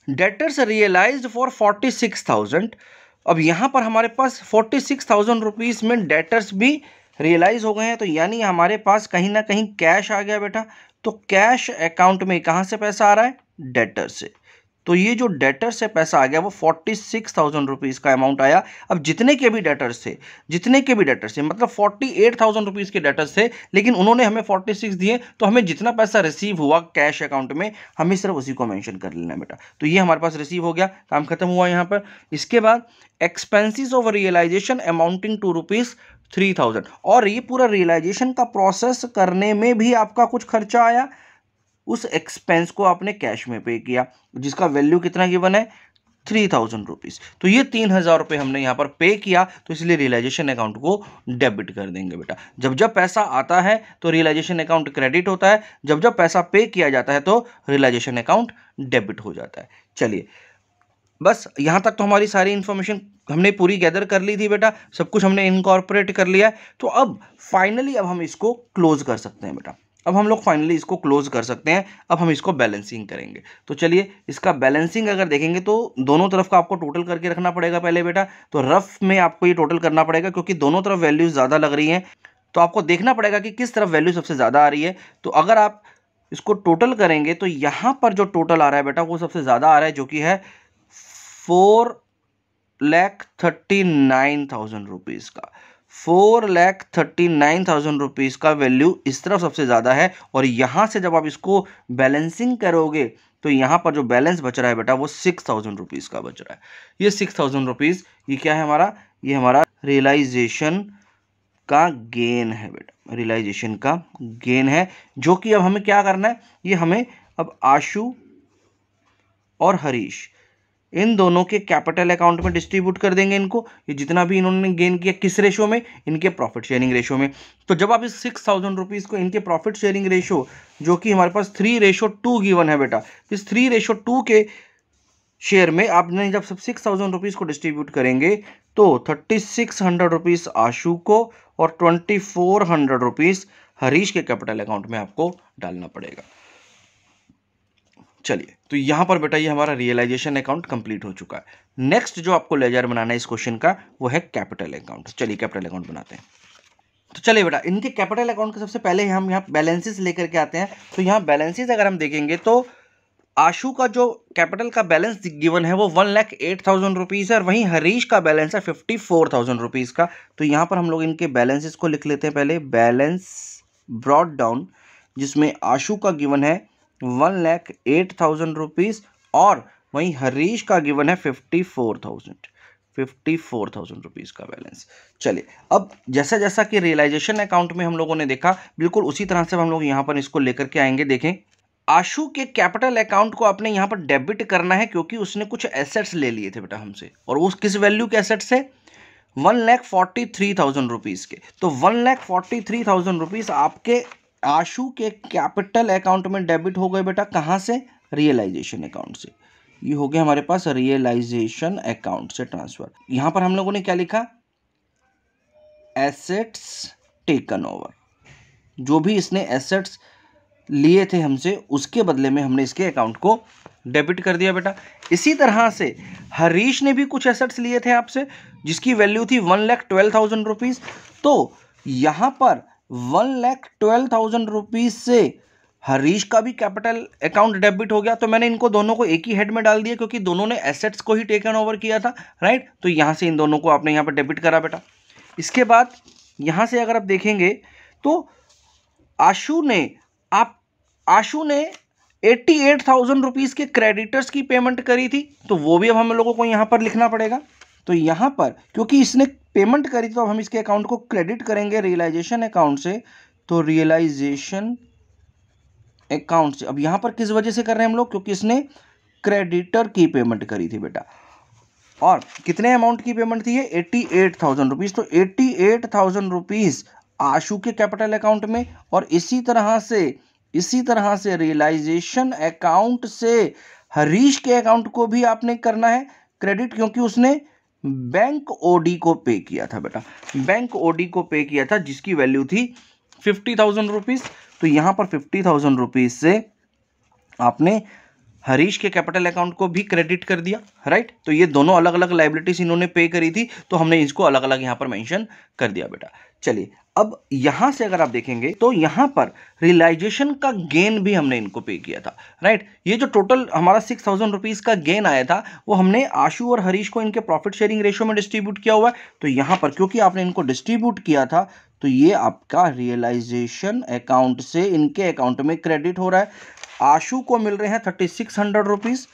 Debtors realised for 46,000। अब यहां पर हमारे पास 46,000 रुपीज में डेटर्स भी रियलाइज हो गए हैं, तो यानी हमारे पास कहीं ना कहीं कैश आ गया बेटा। तो कैश अकाउंट में कहां से पैसा आ रहा है? डेटर से। तो ये जो डेटर से पैसा आ गया वो 46,000 रुपीज का अमाउंट आया। अब जितने के भी डेटर्स थे मतलब 48,000 रुपीज के डेटर्स थे, लेकिन उन्होंने हमें 46 दिए, तो हमें जितना पैसा रिसीव हुआ कैश अकाउंट में हमें सिर्फ उसी को मेंशन कर लेना बेटा। तो ये हमारे पास रिसीव हो गया, काम खत्म हुआ यहाँ पर। इसके बाद expenses of realisation amounting to ₹3,000, और ये पूरा रियलाइजेशन का प्रोसेस करने में भी आपका कुछ खर्चा आया, उस एक्सपेंस को आपने कैश में पे किया, जिसका वैल्यू कितना गिवन है? 3,000 रुपीज। तो ये 3,000 रुपये हमने यहाँ पर पे किया, तो इसलिए रियलाइजेशन अकाउंट को डेबिट कर देंगे बेटा। जब जब पैसा आता है तो रियलाइजेशन अकाउंट क्रेडिट होता है, जब जब पैसा पे किया जाता है तो रियलाइजेशन अकाउंट डेबिट हो जाता है। चलिए, बस यहाँ तक तो हमारी सारी इंफॉर्मेशन हमने पूरी गैदर कर ली थी बेटा, सब कुछ हमने इनकॉर्पोरेट कर लिया है। तो अब फाइनली अब हम इसको क्लोज कर सकते हैं बेटा। अब हम लोग फाइनली इसको क्लोज कर सकते हैं। अब हम इसको बैलेंसिंग करेंगे। तो चलिए, इसका बैलेंसिंग अगर देखेंगे तो दोनों तरफ का आपको टोटल करके रखना पड़ेगा पहले बेटा। तो रफ में आपको ये टोटल करना पड़ेगा, क्योंकि दोनों तरफ वैल्यूज ज़्यादा लग रही हैं, तो आपको देखना पड़ेगा कि किस तरफ वैल्यू सबसे ज़्यादा आ रही है। तो अगर आप इसको टोटल करेंगे तो यहाँ पर जो टोटल आ रहा है बेटा वो सबसे ज़्यादा आ रहा है, जो कि है 4,39,000 रुपीज़ का। 4,39,000 रुपीज़ का वैल्यू इस तरफ सबसे ज़्यादा है। और यहाँ से जब आप इसको बैलेंसिंग करोगे तो यहाँ पर जो बैलेंस बच रहा है बेटा वो 6,000 रुपीज़ का बच रहा है। ये 6,000 रुपीज़ ये क्या है हमारा? ये हमारा रियलाइजेशन का गेन है बेटा, रियलाइजेशन का गेन है, जो कि अब हमें क्या करना है? ये हमें अब आशु और हरीश इन दोनों के कैपिटल अकाउंट में डिस्ट्रीब्यूट कर देंगे इनको। ये जितना भी इन्होंने गेन किया, किस रेशो में? इनके प्रॉफिट शेयरिंग रेशो में। तो जब आप इस 6,000 रुपीज़ को इनके प्रॉफिट शेयरिंग रेशो, जो कि हमारे पास 3:2 गिवन है बेटा, इस 3:2 के शेयर में आपने जब सब 6,000 रुपीज़ को डिस्ट्रीब्यूट करेंगे तो 3,600 रुपीज़ आशु को और 2,400 रुपीज़ हरीश के कैपिटल अकाउंट में आपको डालना पड़ेगा। चलिए, तो यहां पर बेटा ये हमारा रियलाइजेशन अकाउंट कंप्लीट हो चुका है। नेक्स्ट जो आपको लेजर बनाना है इस क्वेश्चन का वो है कैपिटल अकाउंट। चलिए कैपिटल अकाउंट बनाते हैं। तो चलिए बेटा, इनके कैपिटल अकाउंट के सबसे पहले हम यहाँ बैलेंसेस लेकर के आते हैं। तो यहाँ बैलेंसेस अगर हम देखेंगे तो आशु का जो कैपिटल का बैलेंस गिवन है वो 1,08,000 रुपीज़ है, और वहीं हरीश का बैलेंस है 54,000 रुपीज़ का। तो यहाँ पर हम लोग इनके बैलेंसेस को लिख लेते हैं पहले। बैलेंस ब्रॉट डाउन, जिसमें आशु का गिवन है 1,08,000 रुपीज़ और वहीं हरीश का गिवन है 54,000 रुपीज़ का बैलेंस। चलिए, अब जैसा जैसा कि रियलाइजेशन अकाउंट में हम लोगों ने देखा, बिल्कुल उसी तरह से हम लोग यहाँ पर इसको लेकर के आएंगे। देखें, आशु के कैपिटल अकाउंट को आपने यहाँ पर डेबिट करना है, क्योंकि उसने कुछ एसेट्स ले लिए थे बेटा हमसे, और उस किस वैल्यू के एसेट्स है? 1,43,000 रुपीज़ के। तो 1,43,000 रुपीज़ आपके आशु के कैपिटल अकाउंट में डेबिट हो गए बेटा। कहाँ से? रियलाइजेशन अकाउंट से। ये हो गया हमारे पास रियलाइजेशन अकाउंट से ट्रांसफर। यहाँ पर हम लोगों ने क्या लिखा? Assets taken over. जो भी इसने एसेट्स लिए थे हमसे, उसके बदले में हमने इसके अकाउंट को डेबिट कर दिया बेटा। इसी तरह से हरीश ने भी कुछ एसेट्स लिए थे आपसे, जिसकी वैल्यू थी 1,12,000 रुपीज़। तो यहाँ पर 1,12,000 रुपीज़ से हरीश का भी कैपिटल अकाउंट डेबिट हो गया। तो मैंने इनको दोनों को एक ही हेड में डाल दिया, क्योंकि दोनों ने एसेट्स को ही टेकन ओवर किया था, राइट। तो यहाँ से इन दोनों को आपने यहाँ पर डेबिट करा बेटा। इसके बाद यहाँ से अगर आप देखेंगे तो आशु ने 88,000 रुपीज़ के क्रेडिटर्स की पेमेंट करी थी, तो वो भी अब हम लोगों को यहाँ पर लिखना पड़ेगा। तो यहाँ पर क्योंकि इसने पेमेंट करी थी तो अब हम इसके अकाउंट को क्रेडिट करेंगे रियलाइजेशन अकाउंट से। तो रियलाइजेशन अकाउंट से अब यहाँ पर किस वजह से कर रहे हैं हम लोग? क्योंकि इसने क्रेडिटर की पेमेंट करी थी बेटा। और कितने अमाउंट की पेमेंट थी? ये 88,000 रुपीज़। तो 88,000 रुपीज़ आशु के कैपिटल अकाउंट में, और इसी तरह से रियलाइजेशन अकाउंट से हरीश के अकाउंट को भी आपने करना है क्रेडिट, क्योंकि उसने बैंक ओडी को पे किया था बेटा, बैंक ओडी को पे किया था जिसकी वैल्यू थी 50,000 रुपीज। तो यहां पर 50,000 रुपीज से आपने हरीश के कैपिटल अकाउंट को भी क्रेडिट कर दिया, राइट। तो ये दोनों अलग अलग लायबिलिटीज इन्होंने पे करी थी, तो हमने इसको अलग अलग यहां पर मेंशन कर दिया बेटा। चलिए अब यहां से अगर आप देखेंगे तो यहां पर रियलाइजेशन का गेन भी हमने इनको पे किया था, राइट। ये जो टोटल हमारा 6,000 रुपीज का गेन आया था वो हमने आशु और हरीश को इनके प्रॉफिट शेयरिंग रेशियो में डिस्ट्रीब्यूट किया हुआ है। तो यहां पर क्योंकि आपने इनको डिस्ट्रीब्यूट किया था तो ये आपका रियलाइजेशन अकाउंट से इनके अकाउंट में क्रेडिट हो रहा है। आशु को मिल रहे हैं 3600 रुपीज,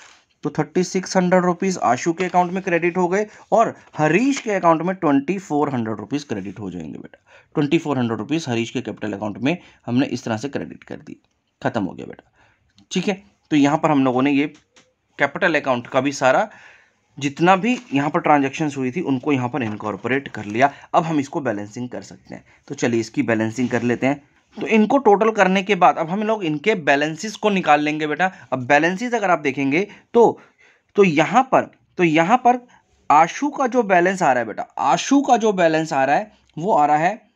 तो 3600 रुपीज आशु के अकाउंट में क्रेडिट हो गए, और हरीश के अकाउंट में 2400 रुपीज क्रेडिट हो जाएंगे बेटा। 2400 रुपीज हरीश के कैपिटल अकाउंट में हमने इस तरह से क्रेडिट कर दी, खत्म हो गया बेटा, ठीक है। तो यहां पर हम लोगों ने ये कैपिटल अकाउंट का भी सारा जितना भी यहाँ पर ट्रांजैक्शंस हुई थी उनको यहाँ पर इनकॉर्पोरेट कर लिया। अब हम इसको बैलेंसिंग कर सकते हैं, तो चलिए इसकी बैलेंसिंग कर लेते हैं। तो इनको टोटल करने के बाद अब हम लोग इनके बैलेंसेस को निकाल लेंगे बेटा। अब बैलेंसेस अगर आप देखेंगे तो यहाँ पर आशु का जो बैलेंस आ रहा है बेटा, आशु का जो बैलेंस आ रहा है वो आ रहा है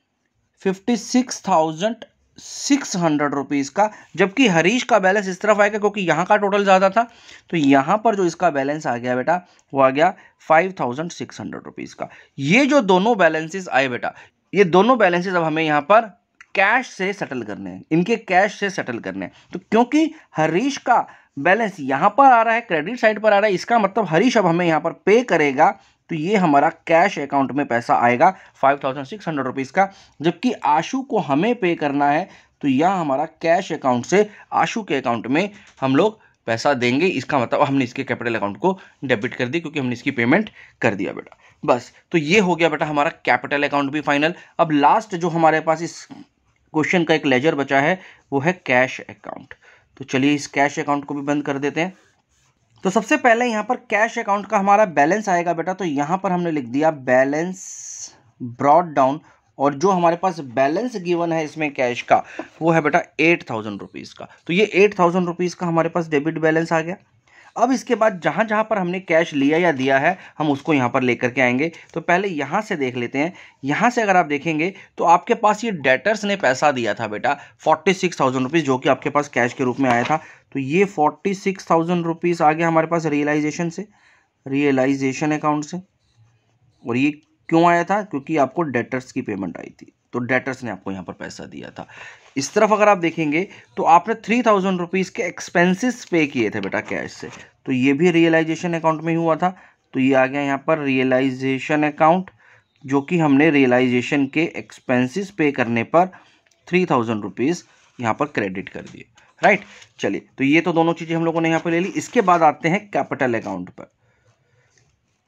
56,600 रुपीज का, जबकि हरीश का बैलेंस इस तरफ आएगा क्योंकि यहाँ का टोटल ज़्यादा था। तो यहाँ पर जो इसका बैलेंस आ गया बेटा वो आ गया 5,600 रुपीज का। ये जो दोनों बैलेंसेस आए बेटा, ये दोनों बैलेंसेस अब हमें यहाँ पर कैश से सेटल करने हैं, इनके कैश से सेटल करने हैं। तो क्योंकि हरीश का बैलेंस यहाँ पर आ रहा है, क्रेडिट साइड पर आ रहा है, इसका मतलब हरीश अब हमें यहाँ पर पे करेगा, तो ये हमारा कैश अकाउंट में पैसा आएगा 5,600 रुपीज़ का। जबकि आशु को हमें पे करना है, तो यह हमारा कैश अकाउंट से आशु के अकाउंट में हम लोग पैसा देंगे। इसका मतलब हमने इसके कैपिटल अकाउंट को डेबिट कर दी क्योंकि हमने इसकी पेमेंट कर दिया बेटा। बस, तो ये हो गया बेटा हमारा कैपिटल अकाउंट भी फाइनल। अब लास्ट जो हमारे पास इस क्वेश्चन का एक लेजर बचा है वो है कैश अकाउंट। तो चलिए इस कैश अकाउंट को भी बंद कर देते हैं। तो सबसे पहले यहाँ पर कैश अकाउंट का हमारा बैलेंस आएगा बेटा, तो यहाँ पर हमने लिख दिया बैलेंस ब्रॉट डाउन, और जो हमारे पास बैलेंस गिवन है इसमें कैश का वो है बेटा 8,000 रुपीज़ का। तो ये 8,000 रुपीज़ का हमारे पास डेबिट बैलेंस आ गया। अब इसके बाद जहाँ जहाँ पर हमने कैश लिया या दिया है हम उसको यहाँ पर लेकर के आएंगे। तो पहले यहाँ से देख लेते हैं। यहाँ से अगर आप देखेंगे तो आपके पास ये डेटर्स ने पैसा दिया था बेटा 46,000 रुपीज़, जो कि आपके पास कैश के रूप में आया था। तो ये 46,000 रुपीज़ आ गया हमारे पास रियलाइजेशन से, रियलाइजेशन अकाउंट से। और ये क्यों आया था? क्योंकि आपको डेटर्स की पेमेंट आई थी, तो डेटर्स ने आपको यहाँ पर पैसा दिया था। इस तरफ अगर आप देखेंगे तो आपने 3,000 रुपीज़ के एक्सपेंसेस पे किए थे बेटा कैश से, तो ये भी रियलाइजेशन अकाउंट में ही हुआ था। तो ये आ गया यहाँ पर रियलाइजेशन अकाउंट, जो कि हमने रियलाइजेशन के एक्सपेंसेस पे करने पर 3,000 रुपीज़ यहाँ पर क्रेडिट कर दिए, राइट। चलिए, तो ये तो दोनों चीज़ें हम लोगों ने यहाँ पर ले ली। इसके बाद आते हैं कैपिटल अकाउंट पर।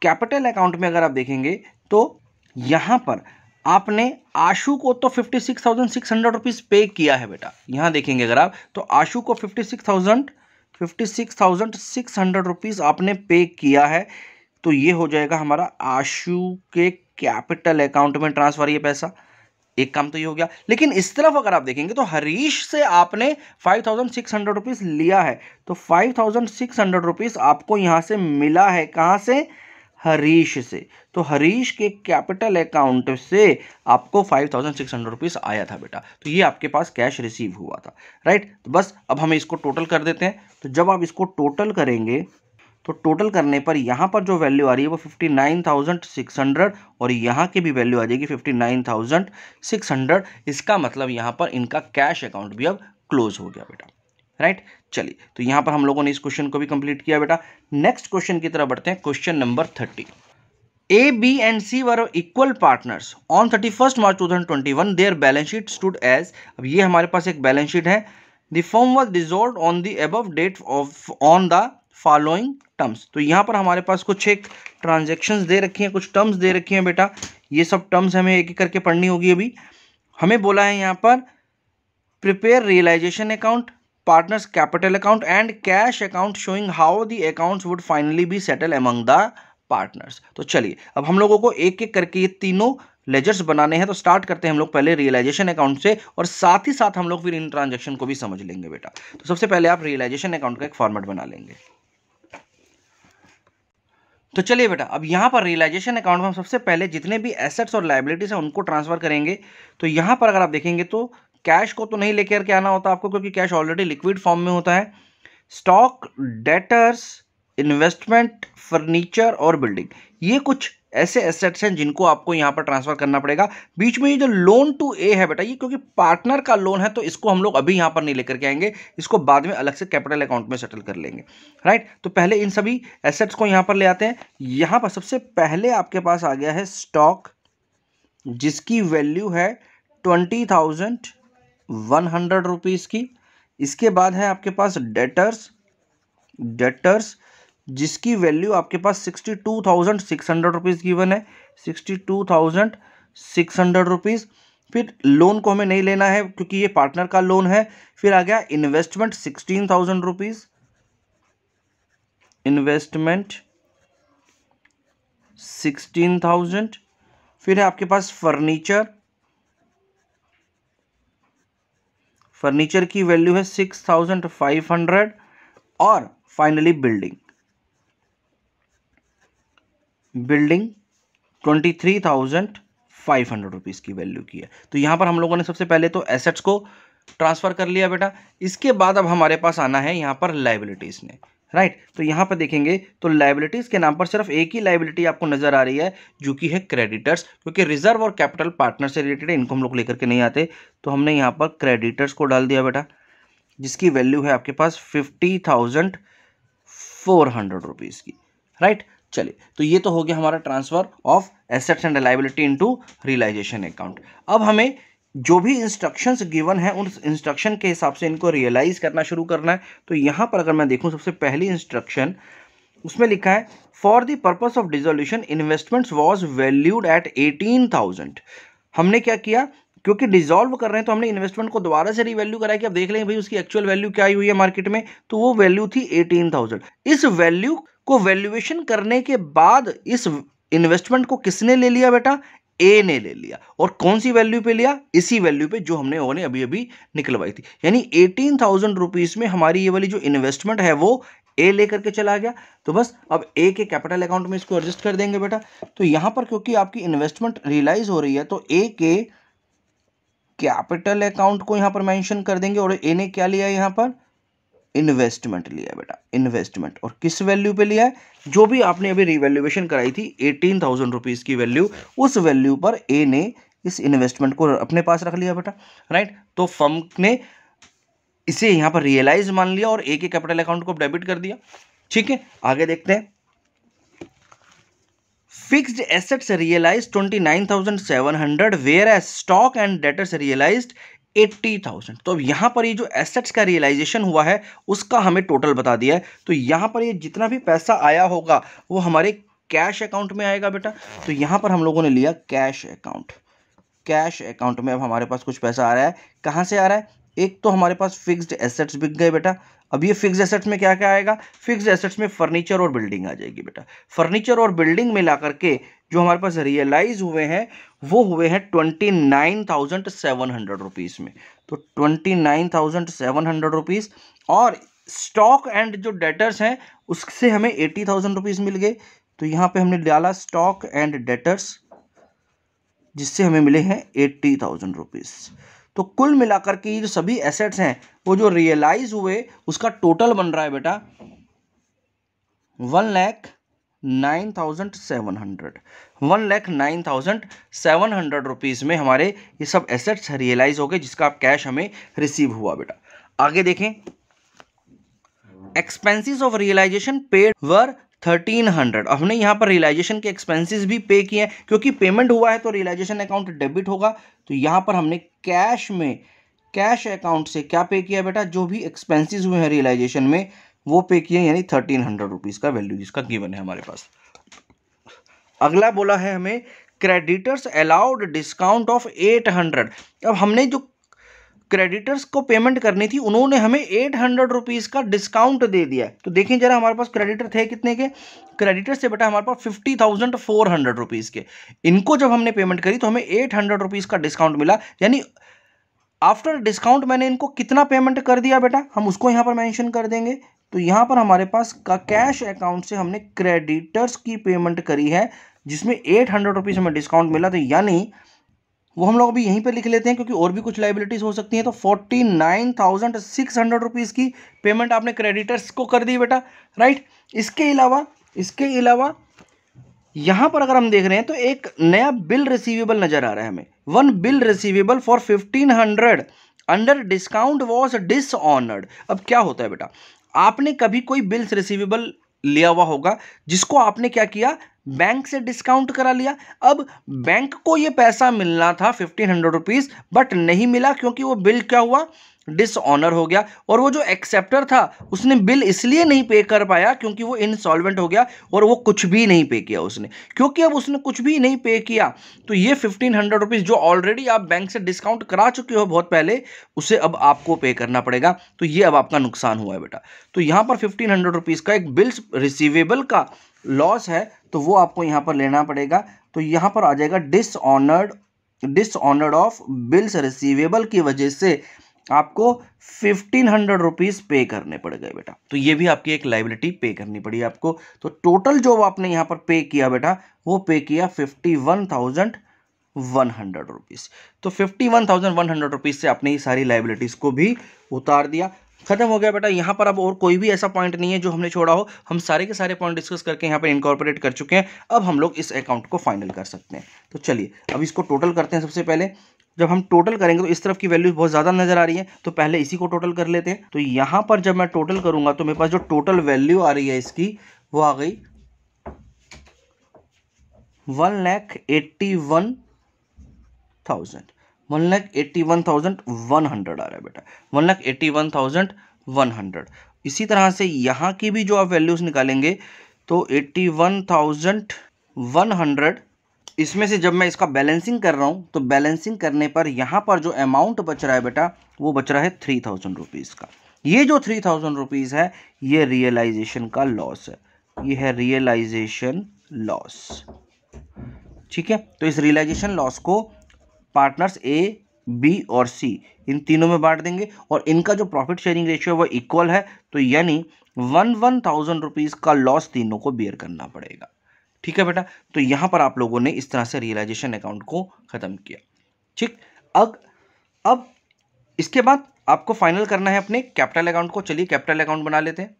कैपिटल अकाउंट में अगर आप देखेंगे तो यहाँ पर आपने आशु को तो 56,600 रुपीज़ पे किया है बेटा। यहाँ देखेंगे अगर आप तो आशु को 56,600 रुपीज़ आपने पे किया है। तो ये हो जाएगा हमारा आशु के कैपिटल अकाउंट में ट्रांसफर, ये पैसा। एक काम तो ये हो गया। लेकिन इस तरफ अगर आप देखेंगे तो हरीश से आपने 5,600 रुपीज़ लिया है, तो 5,600 रुपीज़ आपको यहाँ से मिला है। कहाँ से? हरीश से। तो हरीश के कैपिटल अकाउंट से आपको 5,600 रुपीज़ आया था बेटा। तो ये आपके पास कैश रिसीव हुआ था, राइट। तो बस अब हम इसको टोटल कर देते हैं। तो जब आप इसको टोटल करेंगे तो टोटल करने पर यहाँ पर जो वैल्यू आ रही है वो 59,600 और यहाँ की भी वैल्यू आ जाएगी 59,600। इसका मतलब यहाँ पर इनका कैश अकाउंट भी अब क्लोज हो गया बेटा, राइट। चलिए, तो यहां पर हम लोगों ने इस क्वेश्चन को भी कंप्लीट किया बेटा। नेक्स्ट क्वेश्चन की तरफ बढ़ते हैं। Question number 30। A, B and C were equal partners on 31st March 2021. Their balance sheet stood as, अब ये हमारे पास एक बैलेंस शीट है। The firm was dissolved on the above date on the following terms. तो यहाँ पर हमारे पास कुछ एक ट्रांजेक्शन्स दे रखी हैं, कुछ टर्म्स दे रखी हैं बेटा। ये सब टर्म्स हमें एक एक करके पढ़नी होगी। अभी हमें बोला है यहाँ पर prepare realisation account, partners capital account and cash account showing how the accounts would finally be settled among the partners. तो चलिए अब हम लोगों को एक एक करके ये तीनों लेजर्स बनाने हैं तो स्टार्ट करते हैं हम लोग पहले रियलाइजेशन अकाउंट से, और साथ ही साथ हम लोग फिर इन ट्रांजैक्शन को भी समझ लेंगे बेटा। तो सबसे पहले आप रियलाइजेशन अकाउंट का एक फॉर्मेट बना लेंगे। तो चलिए बेटा, अब यहाँ पर रियलाइजेशन अकाउंट में हम सबसे पहले जितने भी एसेट्स और लायबिलिटीज हैं उनको ट्रांसफर करेंगे। तो यहाँ पर अगर आप देखेंगे तो कैश को तो नहीं लेकर के आना होता आपको, क्योंकि कैश ऑलरेडी लिक्विड फॉर्म में होता है। स्टॉक, डेटर्स, इन्वेस्टमेंट, फर्नीचर और बिल्डिंग, ये कुछ ऐसे एसेट्स हैं जिनको आपको यहाँ पर ट्रांसफर करना पड़ेगा। बीच में ये जो लोन टू ए है बेटा, ये क्योंकि पार्टनर का लोन है तो इसको हम लोग अभी यहाँ पर नहीं लेकर के आएंगे, इसको बाद में अलग से कैपिटल अकाउंट में सेटल कर लेंगे, राइट। तो पहले इन सभी एसेट्स को यहाँ पर ले आते हैं। यहाँ पर सबसे पहले आपके पास आ गया है स्टॉक, जिसकी वैल्यू है 20,100 रुपीज़ की। इसके बाद है आपके पास डेटर्स जिसकी वैल्यू आपके पास 62,600 रुपीज़ गिवन है, 62,600 रुपीज़। फिर लोन को हमें नहीं लेना है क्योंकि ये पार्टनर का लोन है। फिर आ गया इन्वेस्टमेंट 16,000 रुपीज़, इन्वेस्टमेंट 16,000। फिर है आपके पास फर्नीचर की वैल्यू है 6,500। और फाइनली बिल्डिंग 23,500 रुपीज़ की वैल्यू की है। तो यहाँ पर हम लोगों ने सबसे पहले तो एसेट्स को ट्रांसफ़र कर लिया बेटा। इसके बाद अब हमारे पास आना है यहाँ पर लायबिलिटीज़ ने, राइट। तो यहाँ पर देखेंगे तो लायबिलिटीज़ के नाम पर सिर्फ एक ही लायबिलिटी आपको नज़र आ रही है, जो कि है क्रेडिटर्स, क्योंकि रिजर्व और कैपिटल पार्टनर से रिलेटेड है, इनको हम लोग लेकर के नहीं आते। तो हमने यहाँ पर क्रेडिटर्स को डाल दिया बेटा, जिसकी वैल्यू है आपके पास 50,400 रुपीज़ की, राइट। चलिए, तो ये तो हो गया हमारा transfer of assets and liability into realisation account. अब हमें जो भी इंस्ट्रक्शंस गिवन है उन इंस्ट्रक्शन के हिसाब से इनको रियलाइज करना शुरू करना है। तो यहाँ पर अगर मैं देखूँ सबसे पहली इंस्ट्रक्शन, उसमें लिखा है for the purpose of dissolution investments was valued at 18,000। हमने क्या किया, क्योंकि डिसॉल्व कर रहे हैं तो हमने इन्वेस्टमेंट को दोबारा से रिवैल्यू कराया कि अब देख लेंगे भाई उसकी एक्चुअल वैल्यू क्या आई हुई है मार्केट में। तो वो वैल्यू थी 18,000। इस वैल्यू को वैल्यूएशन करने के बाद इस इन्वेस्टमेंट को किसने ले लिया बेटा, ए ने ले लिया। और कौन सी वैल्यू पे लिया, इसी वैल्यू पे जो हमने ओने अभी अभी निकलवाई थी। यानी 18,000 रुपीज़ में हमारी ये वाली जो इन्वेस्टमेंट है वो ए लेकर के चला गया। तो बस अब ए के कैपिटल अकाउंट में इसको एडजस्ट कर देंगे बेटा। तो यहां पर क्योंकि आपकी इन्वेस्टमेंट रियलाइज हो रही है तो ए के कैपिटल अकाउंट को यहां पर मेंशन कर देंगे। और ए ने क्या लिया, यहां पर इन्वेस्टमेंट लिया है बेटा, इन्वेस्टमेंट। और किस वैल्यू पे लिया है, जो भी आपने अभी रिवैल्यूएशन कराई थी 18,000 रुपीज़ की वैल्यू, उस वैल्यू पर ए ने इस इन्वेस्टमेंट को अपने पास रख लिया बेटा, राइट। तो फर्म ने इसे यहाँ पर रियलाइज मान लिया और ए के कैपिटल अकाउंट को डेबिट कर दिया। ठीक है, आगे देखते हैं। Fixed assets realise 29,700 whereas stock and debtors realised 80,000। तो अब यहाँ पर ये जो एसेट्स का रियलाइजेशन हुआ है उसका हमें टोटल बता दिया है। तो यहाँ पर ये जितना भी पैसा आया होगा वो हमारे कैश अकाउंट में आएगा बेटा। तो यहाँ पर हम लोगों ने लिया कैश अकाउंट। कैश अकाउंट में अब हमारे पास कुछ पैसा आ रहा है। कहाँ से आ रहा है, एक तो हमारे पास फिक्स्ड एसेट्स बिक गए बेटा। अब ये फिक्स्ड एसेट्स में क्या क्या आएगा, फिक्स्ड एसेट्स में फर्नीचर और बिल्डिंग आ जाएगी बेटा। फर्नीचर और बिल्डिंग मिला करके जो हमारे पास रियलाइज हुए हैं वो हुए हैं 29,700 रुपीज़ में। तो 29,700 रुपीज़। और स्टॉक एंड जो डेटर्स हैं उससे हमें 80,000 रुपीज़ मिल गए। तो यहाँ पे हमने डाला स्टॉक एंड डेटर्स, जिससे हमें मिले हैं 80,000 रुपीज़। तो कुल मिलाकर के ये जो सभी एसेट्स हैं वो जो रियलाइज हुए उसका टोटल बन रहा है बेटा 1,09,700। 1,09,700 रुपीज़ में हमारे ये सब एसेट्स रियलाइज हो गए, जिसका कैश हमें रिसीव हुआ बेटा। आगे देखें, एक्सपेंसेस ऑफ रियलाइजेशन पेड वर 1,300। हमने यहाँ पर रियलाइजेशन के एक्सपेंसेस भी पे किए हैं, क्योंकि पेमेंट हुआ है तो रियलाइजेशन अकाउंट डेबिट होगा। तो यहाँ पर हमने कैश में, कैश अकाउंट से क्या पे किया बेटा, जो भी एक्सपेंसेस हुए हैं रियलाइजेशन में वो पे किए, यानी 1,300 रुपीज़ का वैल्यू जिसका गिवन है हमारे पास। अगला बोला है हमें क्रेडिटर्स अलाउड डिस्काउंट ऑफ 800। अब हमने जो क्रेडिटर्स को पेमेंट करनी थी उन्होंने हमें 800 रुपीज़ का डिस्काउंट दे दिया। तो देखिए जरा, हमारे पास क्रेडिटर थे कितने के, क्रेडिटर से बेटा हमारे पास 50,400 रुपीज़ के। इनको जब हमने पेमेंट करी तो हमें 800 रुपीज़ का डिस्काउंट मिला, यानी आफ्टर डिस्काउंट मैंने इनको कितना पेमेंट कर दिया बेटा, हम उसको यहाँ पर मेंशन कर देंगे। तो यहाँ पर हमारे पास का कैश अकाउंट से हमने क्रेडिटर्स की पेमेंट करी है जिसमें 800 रुपीज़ हमें डिस्काउंट मिला। तो यानी वो हम लोग अभी यहीं पे लिख लेते हैं क्योंकि और भी कुछ लाइबिलिटीज हो सकती हैं। तो 49,600 रुपीज़ की पेमेंट आपने क्रेडिटर्स को कर दी बेटा, राइट। इसके अलावा यहाँ पर अगर हम देख रहे हैं तो एक नया बिल रिसीवेबल नजर आ रहा है हमें, one bill receivable for 1500 under discount was dishonoured. अब क्या होता है बेटा, आपने कभी कोई बिल्स रिसीवेबल लिया हुआ होगा जिसको आपने क्या किया, बैंक से डिस्काउंट करा लिया। अब बैंक को ये पैसा मिलना था 1500 रुपीज़, बट नहीं मिला क्योंकि वो बिल क्या हुआ, डिसऑनर हो गया। और वो जो एक्सेप्टर था उसने बिल इसलिए नहीं पे कर पाया क्योंकि वो इनसॉल्वेंट हो गया और वो कुछ भी नहीं पे किया उसने। क्योंकि अब उसने कुछ भी नहीं पे किया तो ये 1500 रुपीज़ जो ऑलरेडी आप बैंक से डिस्काउंट करा चुके हो बहुत पहले, उसे अब आपको पे करना पड़ेगा। तो ये अब आपका नुकसान हुआ है बेटा। तो यहाँ पर 1500 रुपीज़ का एक बिल्स रिसीवेबल का लॉस है, तो वो आपको यहाँ पर लेना पड़ेगा। तो यहाँ पर आ जाएगा डिसऑनर्ड ऑफ बिल्स रिसीवेबल की वजह से आपको 1500 रुपीज़ पे करने पड़ गए बेटा। तो ये भी आपकी एक लाइबिलिटी पे करनी पड़ी आपको। तो टोटल जो आपने यहाँ पर पे किया बेटा, वो पे किया 51,100 रुपीज़। तो 51,100 रुपीज़ से आपने ये सारी लाइबिलिटीज़ को भी उतार दिया, खत्म हो गया बेटा। यहाँ पर अब और कोई भी ऐसा पॉइंट नहीं है जो हमने छोड़ा हो, हम सारे के सारे पॉइंट डिस्कस करके यहाँ पर इनकॉर्पोरेट कर चुके हैं। अब हम लोग इस अकाउंट को फाइनल कर सकते हैं। तो चलिए अब इसको टोटल करते हैं। सबसे पहले जब हम टोटल करेंगे तो इस तरफ की वैल्यूज बहुत ज़्यादा नजर आ रही है, तो पहले इसी को टोटल कर लेते हैं। तो यहाँ पर जब मैं टोटल करूँगा तो मेरे पास जो टोटल वैल्यू आ रही है इसकी, वो आ गई 1,81,100 1,81,100 आ रहा है बेटा, 1,81,100। इसी तरह से यहाँ की भी जो आप वैल्यूज निकालेंगे तो 81,100, इसमें से जब मैं इसका बैलेंसिंग कर रहा हूँ तो बैलेंसिंग करने पर यहाँ पर जो अमाउंट बच रहा है बेटा, वो बच रहा है 3,000 रुपीज़ का। ये जो 3,000 रुपीज़ है ये रियलाइजेशन का लॉस है, ये है रियलाइजेशन लॉस, ठीक है। तो इस रियलाइजेशन लॉस को पार्टनर्स ए, बी और सी इन तीनों में बांट देंगे और इनका जो प्रॉफिट शेयरिंग रेशियो है वो इक्वल है। तो यानी 1,000 रुपीज़ का लॉस तीनों को बियर करना पड़ेगा, ठीक है बेटा। तो यहां पर आप लोगों ने इस तरह से रियलाइजेशन अकाउंट को खत्म किया, ठीक। अब इसके बाद आपको फाइनल करना है अपने कैपिटल अकाउंट को। चलिए कैपिटल अकाउंट बना लेते हैं।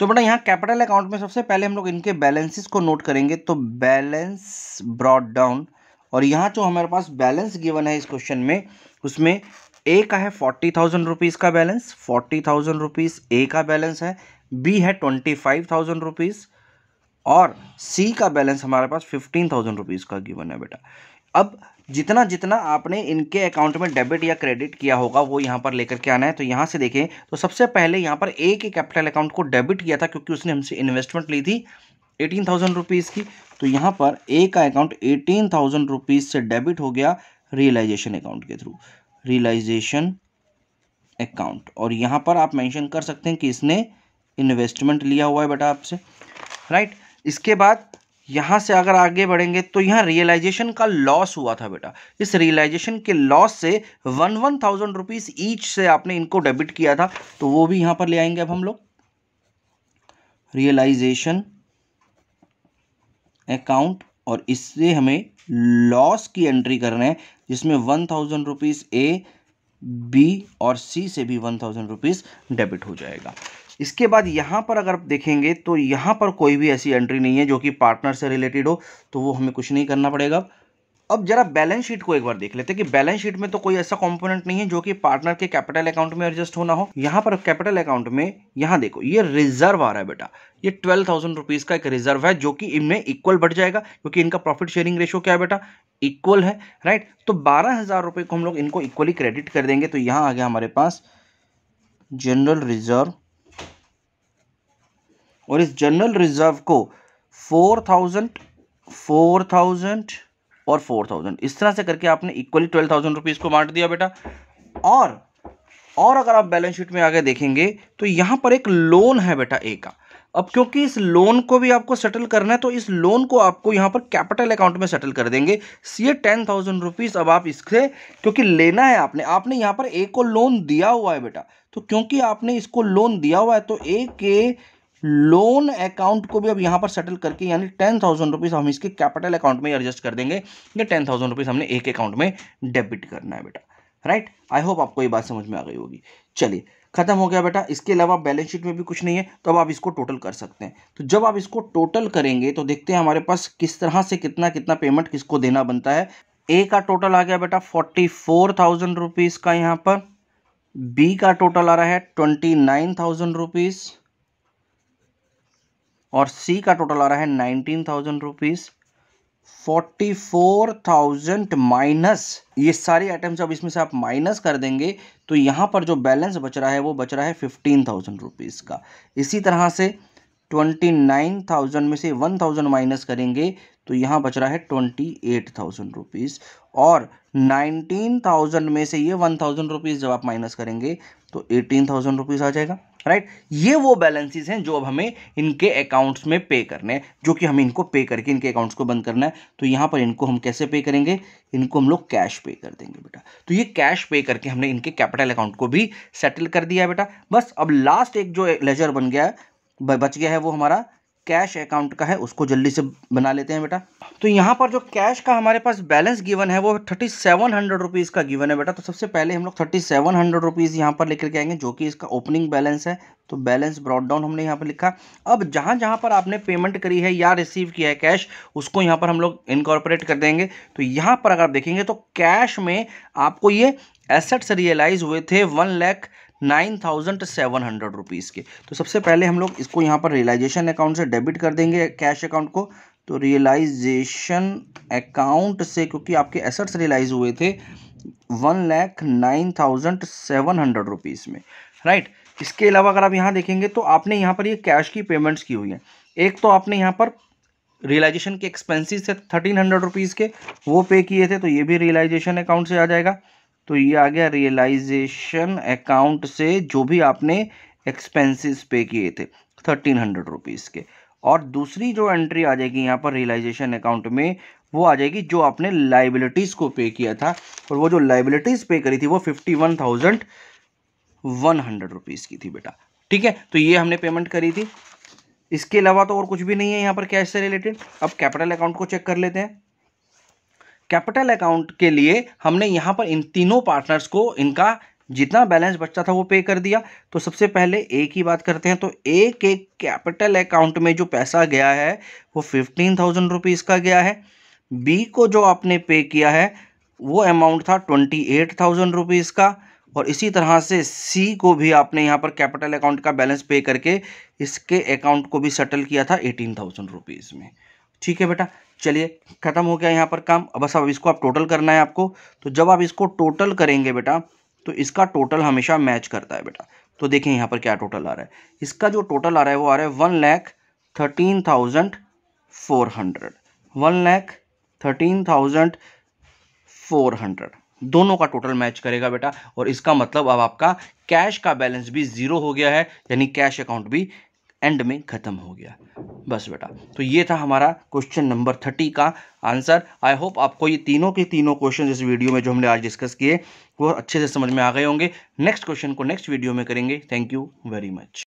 तो बेटा यहाँ कैपिटल अकाउंट में सबसे पहले हम लोग इनके बैलेंसेस को नोट करेंगे। तो बैलेंस ब्रॉट डाउन, और यहाँ जो हमारे पास बैलेंस गिवन है इस क्वेश्चन में, उसमें ए का है 40,000 रुपीज़ का बैलेंस, 40,000 रुपीज़ ए का बैलेंस है। बी है 25,000 रुपीज़ और सी का बैलेंस हमारे पास 15,000 रुपीज़ का गिवन है बेटा। अब जितना जितना आपने इनके अकाउंट में डेबिट या क्रेडिट किया होगा वो यहाँ पर लेकर के आना है। तो यहाँ से देखें तो सबसे पहले यहाँ पर ए के कैपिटल अकाउंट को डेबिट किया था क्योंकि उसने हमसे इन्वेस्टमेंट ली थी 18,000 रुपीज़ की। तो यहाँ पर ए का अकाउंट 18,000 रुपीज़ से डेबिट हो गया रियलाइजेशन अकाउंट के थ्रू, रियलाइजेशन अकाउंट। और यहाँ पर आप मेंशन कर सकते हैं कि इसने इन्वेस्टमेंट लिया हुआ है बेटा आपसे, राइट। इसके बाद यहाँ से अगर आगे बढ़ेंगे तो यहाँ रियलाइजेशन का लॉस हुआ था बेटा। इस रियलाइजेशन के लॉस से 1,000 रुपीज़ ईच से आपने इनको डेबिट किया था, तो वो भी यहाँ पर ले आएंगे अब हम लोग रियलाइजेशन अकाउंट। और इससे हमें लॉस की एंट्री करना है जिसमें 1,000 रुपीज़ ए, बी और सी से भी 1,000 रुपीज़ डेबिट हो जाएगा। इसके बाद यहाँ पर अगर आप देखेंगे तो यहाँ पर कोई भी ऐसी एंट्री नहीं है जो कि पार्टनर से रिलेटेड हो, तो वो हमें कुछ नहीं करना पड़ेगा। अब जरा बैलेंस शीट को एक बार देख लेते हैं कि बैलेंस शीट में तो कोई ऐसा कंपोनेंट नहीं है जो कि पार्टनर के कैपिटल अकाउंट में एडजस्ट होना हो। यहाँ पर कैपिटल अकाउंट में यहाँ देखो ये रिजर्व आ रहा है बेटा, ये 12,000 रुपीज़ का एक रिजर्व है जो कि इनमें इक्वल बढ़ जाएगा क्योंकि इनका प्रॉफिट शेयरिंग रेशियो क्या है बेटा, इक्वल है, राइट। तो 12,000 रुपये को हम लोग इनको इक्वली क्रेडिट कर देंगे। तो यहाँ आ गया हमारे पास जनरल रिजर्व, और इस जनरल रिजर्व को 4,000, 4,000 और 4,000 इस तरह से करके आपने इक्वली 12,000 रुपीज़ को बांट दिया बेटा। और अगर आप बैलेंस शीट में आगे देखेंगे तो यहां पर एक लोन है बेटा ए का। अब क्योंकि इस लोन को भी आपको सेटल करना है तो इस लोन को आपको यहां पर कैपिटल अकाउंट में सेटल कर देंगे। ये 10,000 रुपीज अब आप इससे क्योंकि लेना है आपने यहां पर ए को लोन दिया हुआ है बेटा, तो क्योंकि आपने इसको लोन दिया हुआ है तो ए के लोन अकाउंट को भी अब यहां पर सेटल करके यानी 10,000 रुपीज हम इसके कैपिटल अकाउंट में एडजस्ट कर देंगे। ये 10,000 रुपीज हमने एक अकाउंट में डेबिट करना है बेटा, राइट। आई होप आपको ये बात समझ में आ गई होगी। चलिए खत्म हो गया बेटा। इसके अलावा बैलेंस शीट में भी कुछ नहीं है तो अब आप इसको टोटल कर सकते हैं। तो जब आप इसको टोटल करेंगे तो देखते हैं हमारे पास किस तरह से कितना कितना पेमेंट किसको देना बनता है। ए का टोटल आ गया बेटा 44,000 रुपीज का, यहाँ पर बी का टोटल आ रहा है 29,000 रुपीज और सी का टोटल आ रहा है 19,000 रुपीज। 44,000 माइनस ये सारे आइटम्स अब इसमें से आप माइनस कर देंगे तो यहां पर जो बैलेंस बच रहा है वो बच रहा है 15,000 रुपीज का। इसी तरह से 29,000 में से 1,000 माइनस करेंगे तो यहां बच रहा है 28,000 रुपीज और 19,000 में से ये 1,000 रुपीज जब आप माइनस करेंगे तो 18,000 रुपीज आ जाएगा, राइट। ये वो बैलेंसेस हैं जो अब हमें इनके अकाउंट्स में पे करने हैं, जो कि हमें इनको पे करके इनके अकाउंट्स को बंद करना है। तो यहाँ पर इनको हम कैसे पे करेंगे, इनको हम लोग कैश पे कर देंगे बेटा। तो ये कैश पे करके हमने इनके कैपिटल अकाउंट को भी सेटल कर दिया है बेटा। बस अब लास्ट एक जो लेजर बन गया है बच गया है वो हमारा कैश अकाउंट का है, उसको जल्दी से बना लेते हैं बेटा। तो यहाँ पर जो कैश का हमारे पास बैलेंस गिवन है वो 3700 रुपीज़ का गिवन है बेटा। तो सबसे पहले हम लोग 3700 रुपीज़ यहाँ पर लेकर के आएंगे जो कि इसका ओपनिंग बैलेंस है। तो बैलेंस ब्रॉट डाउन हमने यहाँ पर लिखा। अब जहाँ जहाँ पर आपने पेमेंट करी है या रिसीव किया है कैश उसको यहाँ पर हम लोग इनकॉर्पोरेट कर देंगे। तो यहाँ पर अगर आप देखेंगे तो कैश में आपको ये एसेट्स रियलाइज हुए थे 1,09,700 रुपीज़ के। तो सबसे पहले हम लोग इसको यहाँ पर रियलाइजेशन अकाउंट से डेबिट कर देंगे कैश अकाउंट को। तो रियलाइजेशन अकाउंट से क्योंकि आपके एसेट्स रियलाइज हुए थे 1,09,700 रुपीज़ में, राइट। इसके अलावा अगर आप यहाँ देखेंगे तो आपने यहाँ पर ये कैश की पेमेंट्स की हुई है। एक तो आपने यहाँ पर रियलाइजेशन के एक्सपेंसेस थे 1,300 रुपीज़ के, वो पे किए थे तो ये भी रियलाइजेशन अकाउंट से आ जाएगा। तो ये आ गया रियलाइजेशन अकाउंट से जो भी आपने एक्सपेंसेस पे किए थे 1,300 रुपीज़ के। और दूसरी जो एंट्री आ जाएगी यहाँ पर रियलाइजेशन अकाउंट में वो आ जाएगी जो आपने लाइबिलिटीज़ को पे किया था, और वो जो लाइबिलिटीज़ पे करी थी वो 51,100 रुपीज़ की थी बेटा, ठीक है। तो ये हमने पेमेंट करी थी। इसके अलावा तो और कुछ भी नहीं है यहाँ पर कैश से रिलेटेड। अब कैपिटल अकाउंट को चेक कर लेते हैं। कैपिटल अकाउंट के लिए हमने यहाँ पर इन तीनों पार्टनर्स को इनका जितना बैलेंस बचता था वो पे कर दिया। तो सबसे पहले ए की बात करते हैं। तो ए के कैपिटल अकाउंट में जो पैसा गया है वो 15,000 रुपीज़ का गया है। बी को जो आपने पे किया है वो अमाउंट था 28,000 रुपीज़ का, और इसी तरह से सी को भी आपने यहाँ पर कैपिटल अकाउंट का बैलेंस पे करके इसके अकाउंट को भी सेटल किया था 18,000 रुपीज़ में, ठीक है बेटा। चलिए खत्म हो गया यहाँ पर काम। अब बस अब इसको आप टोटल करना है आपको। तो जब आप इसको टोटल करेंगे बेटा तो इसका टोटल हमेशा मैच करता है बेटा। तो देखें यहाँ पर क्या टोटल आ रहा है। इसका जो टोटल आ रहा है वो आ रहा है 1,13,400, 1,13,400 दोनों का टोटल मैच करेगा बेटा। और इसका मतलब अब आपका कैश का बैलेंस भी जीरो हो गया है, यानी कैश अकाउंट भी एंड में खत्म हो गया। बस बेटा, तो ये था हमारा क्वेश्चन नंबर 30 का आंसर। आई होप आपको ये तीनों के तीनों क्वेश्चन इस वीडियो में जो हमने आज डिस्कस किए वो अच्छे से समझ में आ गए होंगे। नेक्स्ट क्वेश्चन को नेक्स्ट वीडियो में करेंगे। Thank you very much.